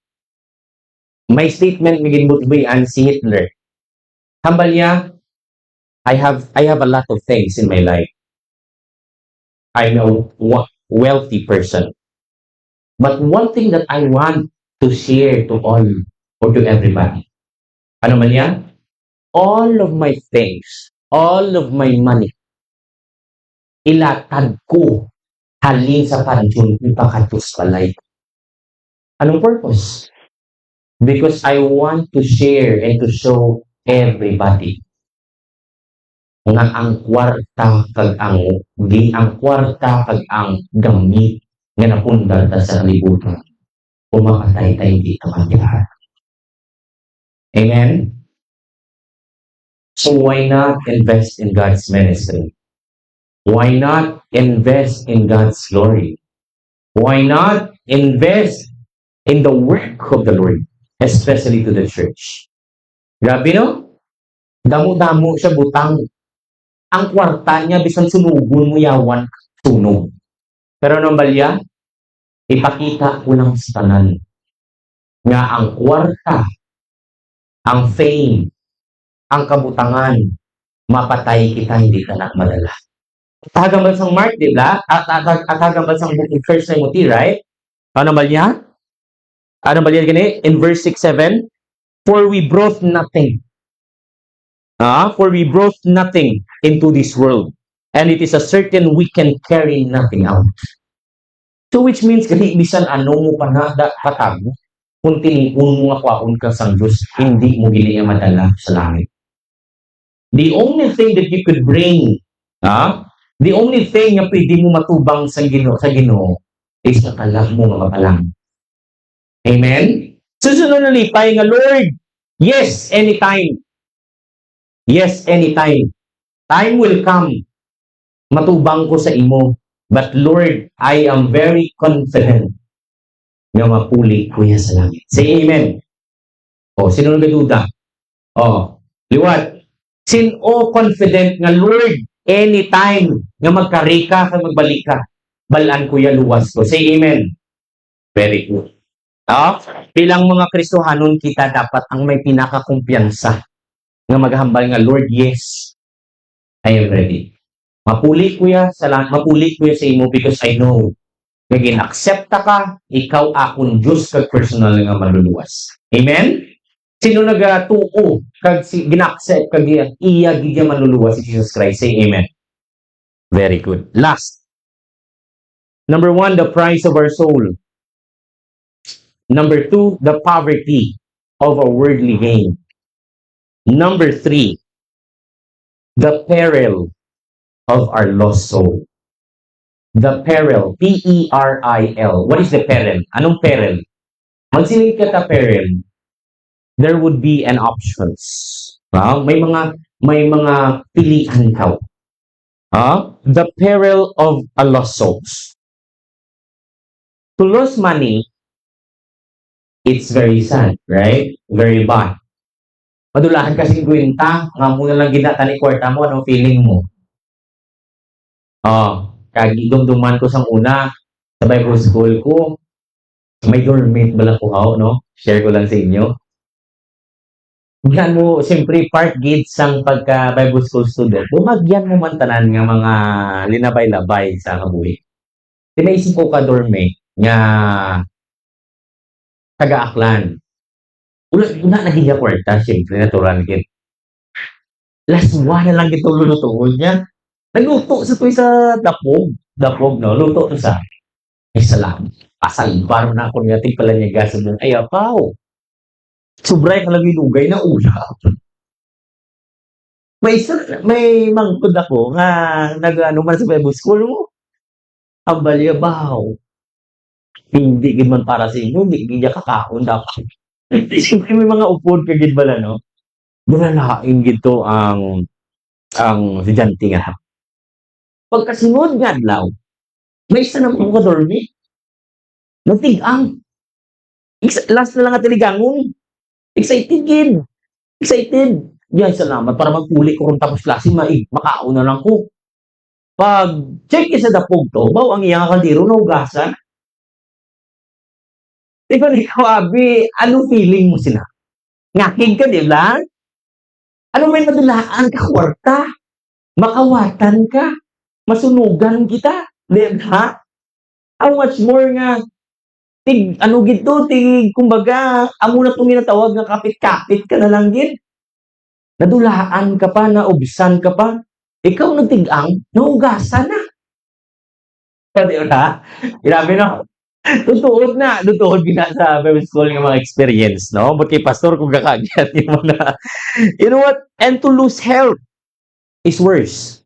my statement begin mo si Hitler. Hambal niya, I have a lot of things in my life. I'm a wealthy person. But one thing that I want to share to all or to everybody. Ano man yan? All of my things, all of my money, ilatag ko halin sa padyong ipakatus palay. Anong purpose? Because I want to share and to show everybody nga ang kwarta kag ang gamit nga napundar ta sa kalibutan umapatay tayo dito ang lahat. Amen? So why not invest in God's ministry? Why not invest in God's glory? Why not invest in the work of the Lord, especially to the church? Grabe, no? Damo-damo siya butang. Ang kwarta niya, bisan sunugon mo yawan, sunog. Pero anong balya? Ipakita ko lang sa tanan nga ang kwarta, ang fame, ang kabutangan, mapatay kita, hindi ka na madala. Atagang bansang Mark, di ba? Atagang bansang First Timothy, right? Ano ba niya? Ano ba niya gani? In verse 6-7, for we brought nothing. For we brought nothing into this world, and it is a certain we can carry nothing out. So which means, kasi bisan ano mo pa na patago, kung tinipon mo nga kwaon ka sang Diyos, hindi mo gili madala sa langit. The only thing that you could bring, the only thing na pwede mo matubang sa Ginoo is nakalag mo nga mapalang. Amen? Susunod na lipay nga, Lord, yes, anytime. Yes, anytime. Time will come. Matubang ko sa imo. But Lord, I am very confident na mapuli ko yan sa langit. Say amen. Sino nagaduda? Liwat. Sino confident nga, Lord, anytime nga magkarika ka, magbalik ka, balaan ko yan luwas ko. Say amen. Very good. Bilang mga Kristohanon kita dapat ang may pinakakumpiyansa nga maghambal nga, Lord, yes, I am ready. Mapuli ko ya sa imo because I know nga gin-accepta ka, ikaw akong Diyos kag personal nga maluluwas. Amen? Sino nagatuo kag gin-accept kag iya gid maluluwas si Jesus Christ? Say amen. Very good. Last. Number 1, the price of our soul. Number 2, the poverty of our worldly gain. Number 3, the peril of our lost soul. The peril, P-E-R-I-L. What is the peril? Anong peril? Magsinig ka ta peril, there would be an options. May mga pilihan ka. The peril of a lost souls. To lose money, it's very sad, right? Very bad. Madulahan kasing gwinta, nga muna lang ginata ni kwarta mo, anong feeling mo? Kagidumduman ko sang una, sa Bible school ko, may dormmate bala ko no? Share ko lang sa inyo. Yan mo, siyempre, part gate sang pagka-Bible school student, bumagyan mo man tanan nga mga linabay-labay sa kabuhi. Tinaisip ko ka dormmate, nga taga-aklan. Una naging kwarta, siyempre, natural git. Last one na lang ito lulutuon niya. Nagluto sa to sa dapog, no? Luto to sa salam. Pasal, baro na ako nga pala niya gas mo. Ay, apaw. Sobray ka lang ilugay na ulam. May mangkod ako nga nag-ano man sa Bible school mo. Ang balyabaw. Hindi gid man para sa inyo, di gid kakaon dapat. Siyempre may mga upod ka gid bala, no? Bulalain gid to ang estudyante nga. Pagkasunod nga adlaw, may isa naman ko kadormi. Nagtig-ang. Last na lang at tiligangon. Excited gid. Excited. Yay, salamat para magpuli ko kung tapos klase makaon na lang ko. Pag check sa dapog to, baw ang iyang kaldero na ugasan. Di ba ikaw, Abi, ano feeling mo sila? Ngakig ka, di ba? Ano may madulaan ka, kwarta? Makawatan ka? Masunugan kita? Di ba? How much more nga kumbaga, amo na itong ginatawag nga kapit-kapit ka na lang gid. Nadulaan ka pa, naubsan ka pa. Ikaw nagtig-ang, naugasan na. Di ba? Grabe na. Tutuod gina sa Bible school ng mga experience, no? But kay pastor kung kakagyat yung mga, you know what? And to lose health is worse.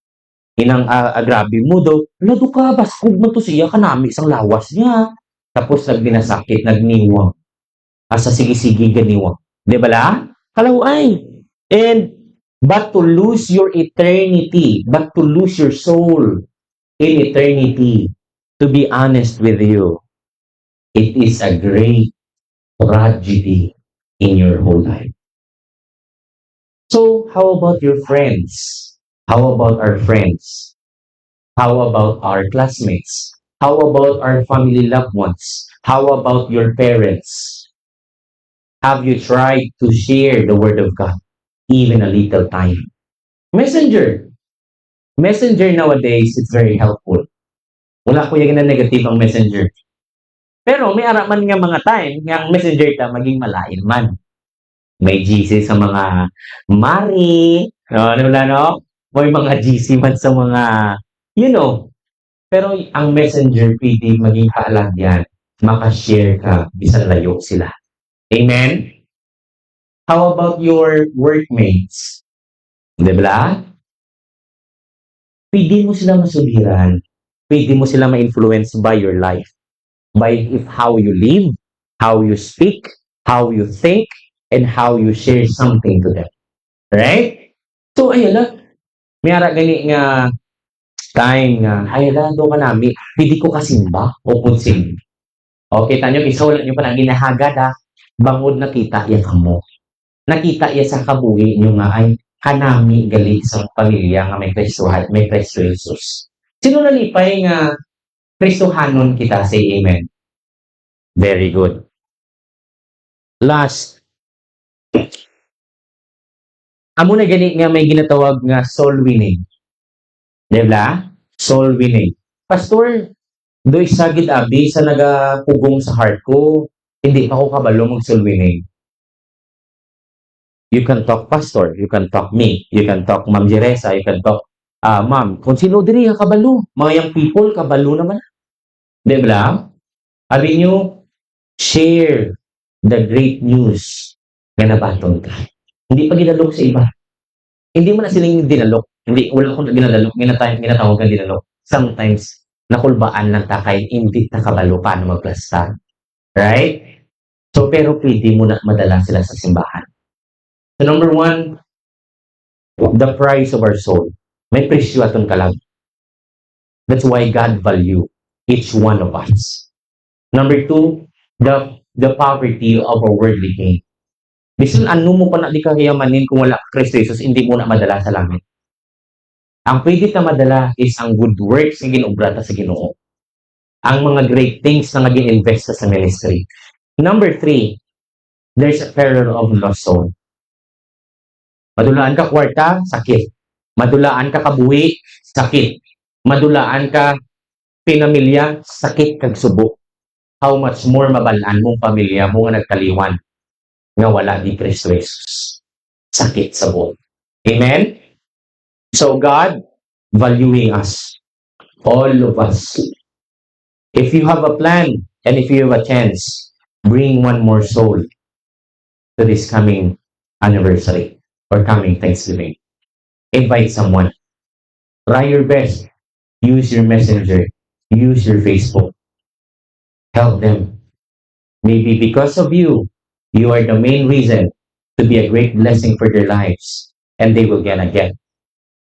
Inang grabe mo daw, lado ka, baskog mo to siya, kanami isang lawas niya. Tapos nagbinasakit, nagniwang. Asa sige-sige ganiwang. Di ba la? Kalaway. But to lose your eternity, but to lose your soul in eternity, to be honest with you, it is a great tragedy in your whole life. So, how about your friends? How about our friends? How about our classmates? How about our family loved ones? How about your parents? Have you tried to share the Word of God even a little time? Messenger. Messenger nowadays is very helpful. Wala ko yung negative ang messenger. Pero may araman nga mga time nga ang messenger ka maging malain man. May GC sa mga Mari, no? May mga GC man sa mga, you know. Pero ang messenger pwede maging kaalagyan. Makashare ka, bisan layo sila. Amen? How about your workmates? Di ba? Pwede mo sila masuliran. Pwede mo sila ma-influence by your life. By how you live, how you speak, how you think, and how you share something to them. Right? So, ayun lang. May ara gani nga time nga, ayun lang, doon ka nami. Pwede ko kasimba o kunsing. Okay, tanyo, isa wala nyo pa na ginahagad ha. Bangod nakita iya kamo. Nakita iya sa kabuhi nyo nga ay kanami gali sa pamilya nga may Kristo Jesus. Sino nalipay nga Kristohanon kita, say amen. Very good. Last. Amo na gani nga may ginatawag nga soul winning. Diba? Soul winning. Pastor, doy sagid abi sa nagapugong sa heart ko, hindi pa ako kabalo mag soul winning. You can talk pastor, you can talk me, you can talk Ma'am Jeresa, you can talk ma'am, kung sino diri nga kabalo, mga young people kabalo naman. Diba? Abi nyo, share the great news nga nabaton ka. Hindi pa ginalok sa iba. Hindi mo na silang dinalok. Wala akong ginadalok. Ginatawag ka dinalok. Sometimes, nakulbaan lang ta kahit hindi nakabalo paano magplasta. Right? So, pero pwede mo na madala sila sa simbahan. So, number one, the price of our soul. May presyo aton kalag. That's why God value each one of us. Number two, the poverty of our worldly gain. Bisan ano mo pa na di kayamanin kung wala ka Kristo Jesus, hindi mo na madala sa langit. Ang pwede ka madala is ang good works na ginubrata sa Ginoo. Ang mga great things na nag-invest sa ministry. Number three, there's a peril of lost soul. Madulaan ka kwarta, sakit. Madulaan ka kabuhi, sakit. Madulaan ka pinamilya, sakit kag subo. How much more mabalaan mong pamilya mo nga nagkaliwan nga wala di Kristo Jesus. Sakit sa buong. Amen? So God, valuing us. All of us. If you have a plan and if you have a chance, bring one more soul to this coming anniversary or coming Thanksgiving. Invite someone. Try your best. Use your messenger. Use your Facebook. Help them. Maybe because of you, you are the main reason to be a great blessing for their lives, and they will gonna get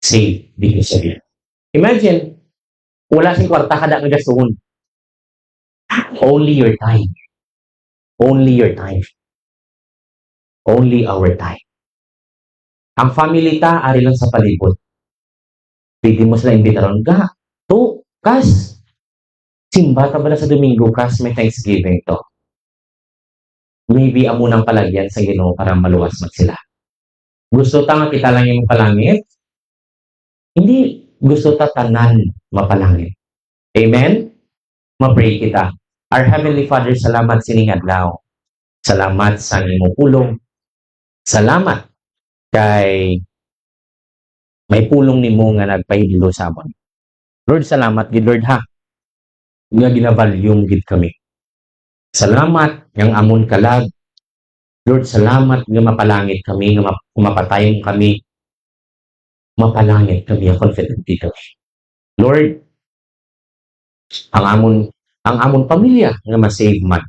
saved because of you. Imagine, wala sing kwarta kada nga gastuon. Only your time. Only your time. Only our time. Ang family ta, ari lang sa palibot. Pwede mo sila imbitaron. Kas. Simba ta bala sa Domingo, kas may Thanksgiving to. Maybe amo nang palagyan sa Ginoo para maluwas man sila. Gusto ta nga kita lang yung palangit? Hindi. Gusto ta tanan mapalangit. Amen? Ma-pray kita. Our Heavenly Father, salamat sining adlaw. Salamat sa imong pulong. Salamat kay may pulong nimo nga nagpahiblo sa amon. Lord, salamat gid Lord ha. Nga gina-value gid kami. Salamat yang amon kalag. Lord, salamat nga mapalangit kami, nga mapatayon kami. Mapalangit kami, confident dito. Lord, ang amon pamilya nga ma-save man.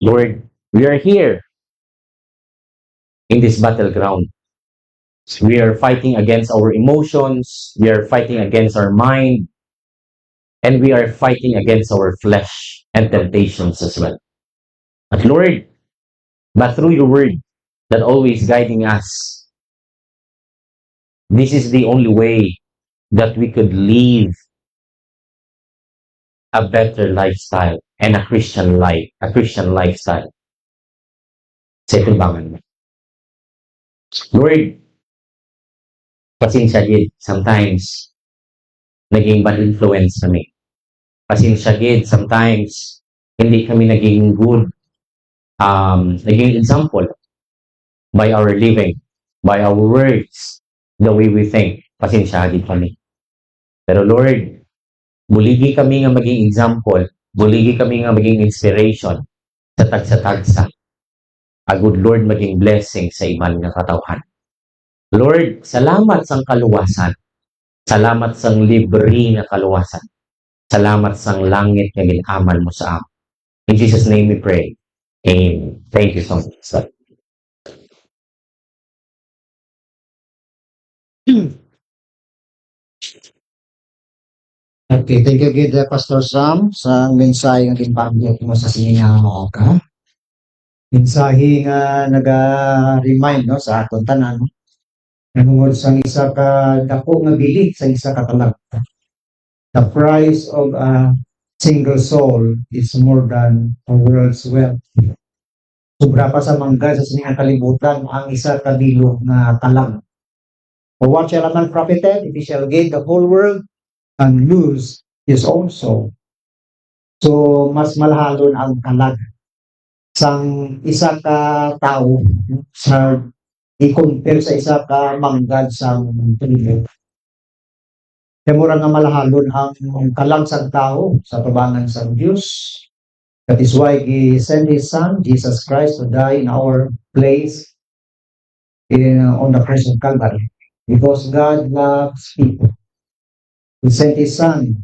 Lord, we are here in this battleground. We are fighting against our emotions, we are fighting against our mind, and we are fighting against our flesh and temptations as well. But Lord, but through your word that always guiding us, this is the only way that we could live a better lifestyle and a Christian lifestyle. Sa itimbangan mo. Lord, pasensya gid, sometimes, naging bad influence kami. Pasensya gid, sometimes, hindi kami naging good, naging example by our living, by our words, the way we think. Pasensya gid kami. Pero Lord, buligi kami nga maging example, buligi kami nga maging inspiration sa tagsa-tagsa. A good Lord maging blessing sa iman nga katawhan. Lord, salamat sang kaluwasan. Salamat sang libre nga kaluwasan. Salamat sang langit nga ginamal mo sa amin. In Jesus' name we pray. Amen. Thank you so much. Okay, thank you gid Pastor Sam sa mensahe nga ginpamigay mo sa sininga ka. Mensahe nga naga-remind no sa aton tanan tungod sa isa ka dako nga bili sa isa ka talag. The price of a single soul is more than a world's wealth. Sobra pa sa mangga sa sininga kalibutan ang isa ka bilog nga talag. For what shall a man profited if he shall gain the whole world and lose his own soul? So, mas malahalon ang talag sang isa ka tao sa i-compare sa isa ka manggad sang tribo. Kaya mura nga malahalon ang kalang sang tao sa tubangan sang Diyos. That is why He sent His Son, Jesus Christ, to die in our place on the cross of Calvary. Because God loves people. He sent His Son.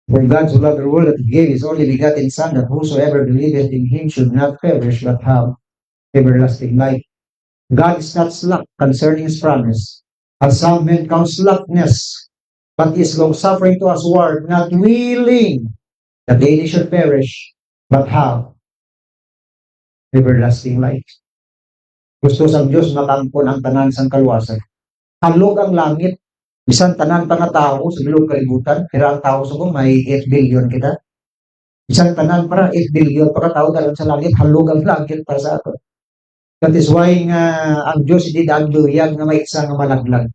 For God so loved the world that He gave His only begotten Son, that whosoever believeth in Him should not perish but have everlasting life. God is not slack concerning His promise, as some men count slackness, but is long-suffering to usward, not willing that they should perish but have everlasting life. Gusto sang Diyos matangkon ang tanan sang kaluwasan. Halog ang langit, bisan tanan pa nga tao sa bilog kalibutan, kaya ang tao sa may 8 billion kita. Bisan tanan para 8 billion pa ka tao dalan sa langit, halog ang langit para sa ato. That is why nga ang Diyos hindi dagduyag nga may isa nga malaglag.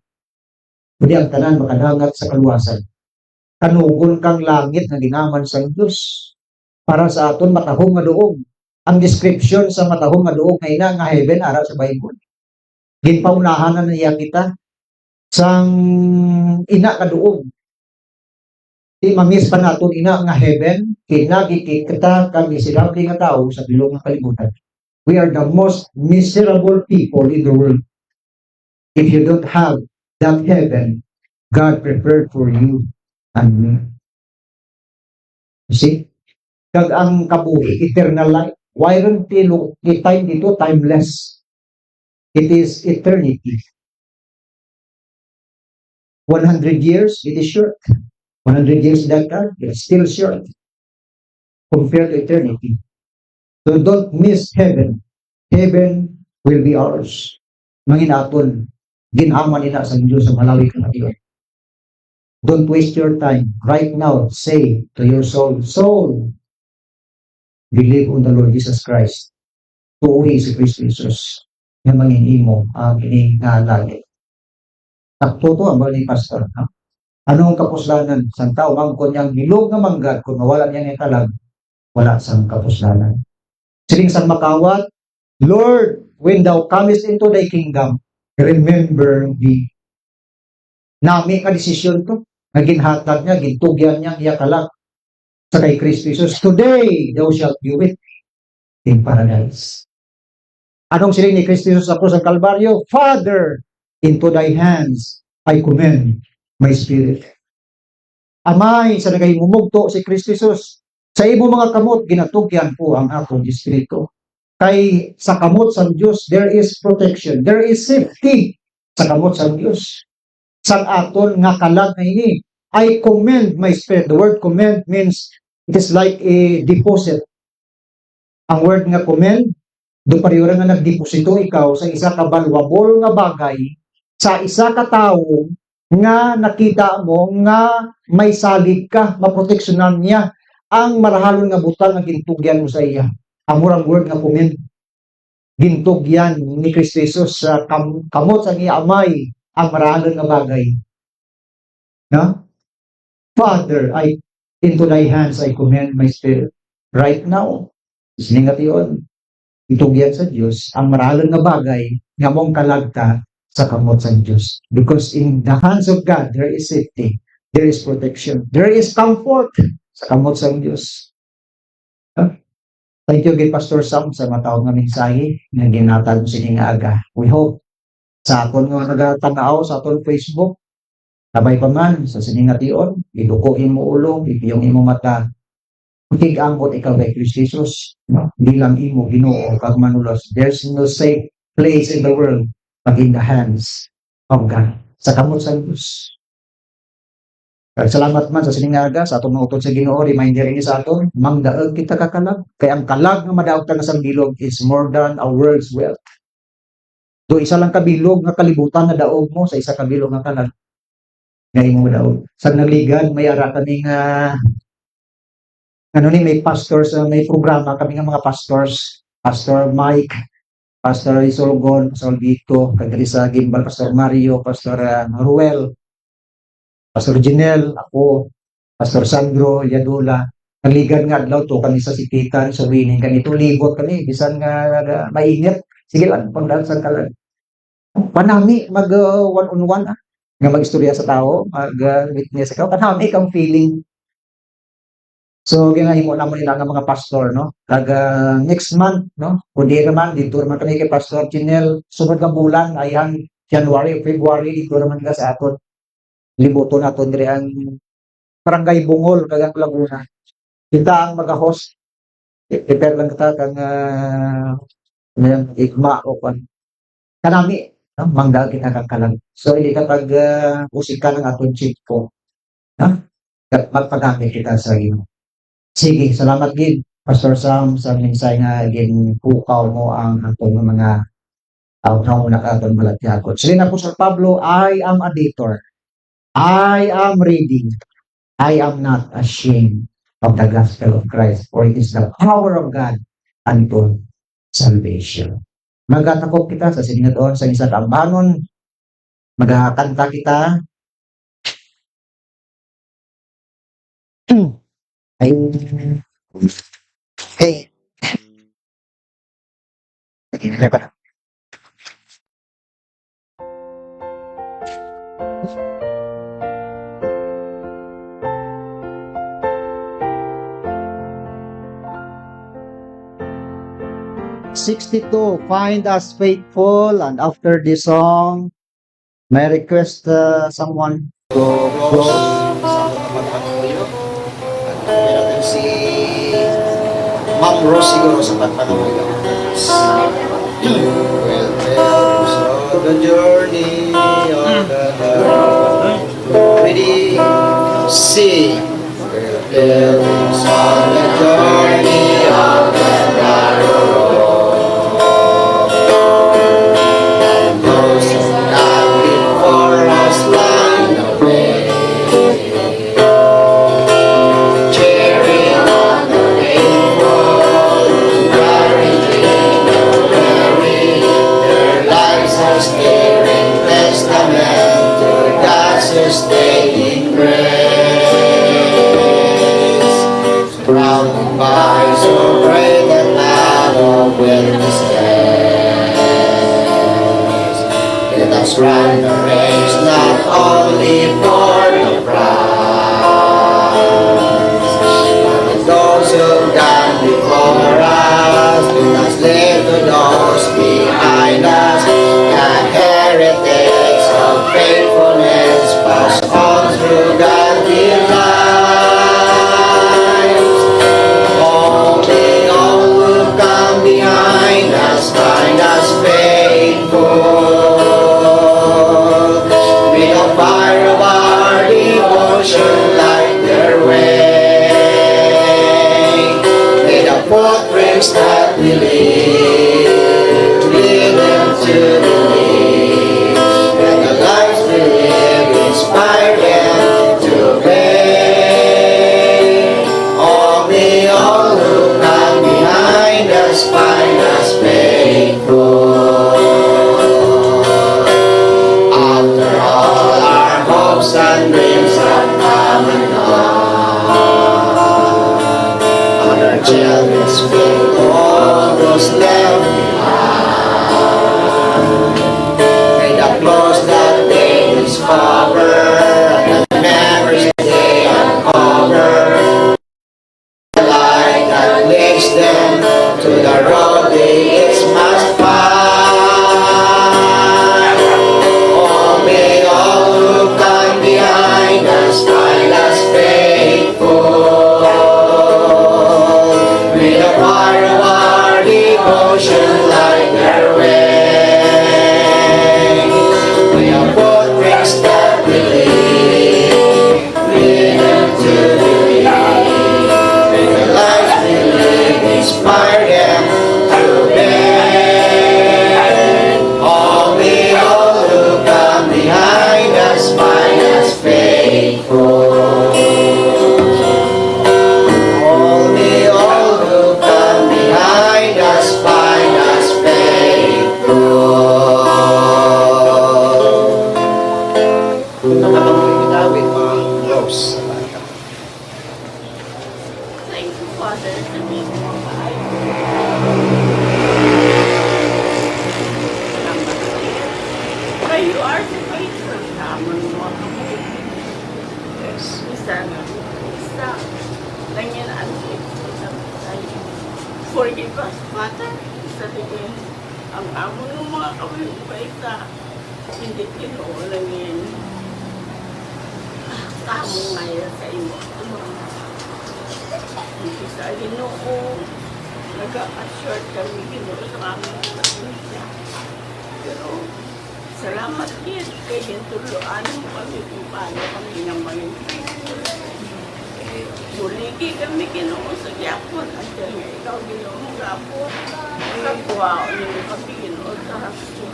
Kundi ang tanan makadangat sa kaluwasan. Kanugon kang langit na ginaman sa Diyos para sa aton matahong nga duog. Ang description sa matahong nga duog nga ina nga heaven ara sa Bible. Ginpaunahan na niya kita sang ina ka duog. Di mamis pa naton ina nga heaven, kinagiti kita kang miserable nga tao sa bilog nga kalibutan. We are the most miserable people in the world. If you don't have that heaven God prepared for you and me. You see? Kag ang kabuhi, eternal life. Why ron the time dito, timeless. It is eternity. 100 years, it is short. 100 years that time, it's still short compared to eternity. So don't miss heaven. Heaven will be ours. Manginaton, ginhaman nila sa Diyos sa malawi ka na Diyos. Don't waste your time. Right now, say to your soul, soul, believe on the Lord Jesus Christ. Tuuhi si Kristo Jesus na manginimo ang iningalagi. Takto to ang bali pastor. No? Ano ang kapuslanan? Sang tao, mangkon niyang bilog nga manggad, kung mawala niya ng kalag, wala sang kapuslanan. Siling sang makawat, Lord, when thou comest into thy kingdom, remember me. Nami ka desisyon to. Naginhatag niya, gintugyan niya, iya kalag. Sa kay Kristo Jesus, today thou shalt be with me in paradise. Anong siling ni Kristo Jesus sa krus ng Kalbaryo? Father, into thy hands I commend my spirit. Amay, sa nagahimumugto si Kristo Jesus, sa imo mga kamot, ginatugyan po ang akong espiritu. Kay sa kamot sa Diyos, there is protection, there is safety sa kamot sa Diyos. Sa aton nga kalag na ini, I commend my spirit. The word commend means it is like a deposit. Ang word nga commend, do pariyura nga nagdeposito ikaw sa isa ka valuable nga bagay, sa isa ka tawo nga nakita mo nga may salig ka, maproteksyonan niya ang marahalon nga butang nga gintugyan mo sa iya. Amurang word nga commend. Gintugyan ni Kristo Jesus sa kamot sa iya amay ang marahalon nga bagay. No? Father, into thy hands I commend my spirit. Right now, siningat yun. Itugyan sa Diyos ang marahalon nga bagay nga mong kalagta sa kamot sa Diyos. Because in the hands of God, there is safety, there is protection, there is comfort sa kamot sa Diyos. Huh? Thank you, kay Pastor Sam, sa matawag nga mensahe na ginatag mo sininga aga. We hope sa aton nga nagatanaw sa aton Facebook, sabay pa man sa siningation, idukuin mo ulo, ipiyong imo mata, Tig-angkot ikaw kay Kristo Jesus, no? Bilang imo Ginoo kag manulos. There's no safe place in the world pag in the hands of God. Sa kamot sa Diyos. Kaya salamat man sa siningaga sa atong utod sa Ginoo, reminder ini sa aton, mangdaog kita kakalag. Kaya ang kalag nga madaog ta nga sang bilog is more than a world's wealth. Do isa lang kabilog nga kalibutan na daog mo sa isa kabilog nga kalag. Nga imo madaog. Sa nagligad may ara kami nga may pastors, may programa kami nga mga pastors, Pastor Mike, Pastor Isolgon, Pastor Vito, Kadrisa Gimbal, Pastor Mario, Pastor Ruel, Pastor Janelle, ako, Pastor Sandro, Yadula. Nagligad nga adlaw to kami sa sipitan, sa winning kanito, libot kami, bisan nga mainit. Sige lang, pangdasan ka lang. Panami, mag one-on-one, nga mag-istorya sa tao, mag-witness ka, panami kang feeling. So, ginahimo naman nila nga mga pastor, no? Next month, no? Kundi naman, dito naman kami kay Pastor Chinel, sunod nga bulan, ayang January, February, dito naman ka sa aton. Libuto na aton dire ang Barangay Bungol, kagang Laguna. Kita ang mag-host. Prepare lang kita kang igma o kan. Kanami, no? Manggal kita kang kalang. So, hindi kapag usika ng aton chief ko. No? Magpagamit kita sa iyo. Sige, salamat gid Pastor Sam sa mensahe nga gin pukaw mo ang atong mga outro na katong balatyagon. Sige na po Sir Pablo, I am a debtor. I am reading. I am not ashamed of the gospel of Christ, for it is the power of God unto salvation. Magatakop kita sa sinigadoon sa isa kaambanon. Magkakanta kita. Ay, hey. Sige pa. "62, find us faithful," and after this song, may I request someone to Sa mga pagpatuloy. At meron si Ma'am Rose siguro sa pagpanawag ako. Well, so the journey of the Lord. Ready, sing. We're buildings on the journey of the narrow road. And those who come before us line the way. Cheering on the faithful, encouraging the weary. Their lives are steering testament to God's sustaining grace. Surrounded by so great and loud of witnesses. Let us run the race not only for the prize, but with those who've gone before us. Let us live to those behind us. The heritage of faithfulness passed on through godly lives. Only all who come behind us find us faithful. With the fire of our devotion light their way. May the footprints that we leave lead them to believe. And the lives we live inspire them to obey. Only all who come behind us find us faithful. After all our hopes and dreams have come and gone, and our children speak to all those left behind. May the clothes that they discover and the memories they uncover, the light that leads them to the road they each must find. Oh, may all who come behind us find us faithful. May the fire of our devotion light their way. May our footprints that we leave lead them to believe. May the lives we live inspire them to obey. Only all who come behind us find us faithful. Only all who come behind us find us faithful. Nakatapos yung David, mga Rose. Thank you, Father, sa mga maayo. Salamat sa iyo. For you are the faithful naman mo ako. Yes. Isa lang yan ang faithful sa tayo. Forgive us, Father, sa tingin ang amo ng mga kawin sa hindi kinuulang yan. Tamo ngayon sa imo. Hindi sa Ginoo, nag-a-assure kami Ginoo sa aming pamilya. Pero salamat din kay hintuluan mo kami kung paano kami nang maging faithful. Muligi kami Ginoo sa Gyapon until nga ikaw Ginoo mong gapon. Nagkuha o nyo kami Ginoo sa Rasul.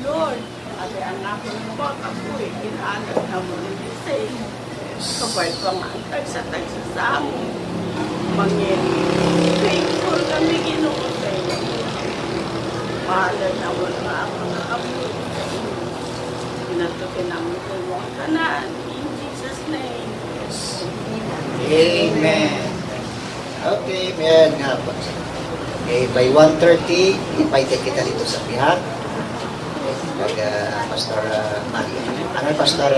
Lord, ate anak mo ba kapoy, kinahanap na mo rin say. Kapag pangantag sa tagsasamo, mangin, faithful kami Ginoo sa iyo. Mahalan na wala mga kapoy sa iyo. Pinatukin namin sa iyo ang kanan. In Jesus' name. Amen. Okay, meron nga po. Okay, by 1:30, invited kita dito sa pihak. Pastor Maria. Ano, Pastor?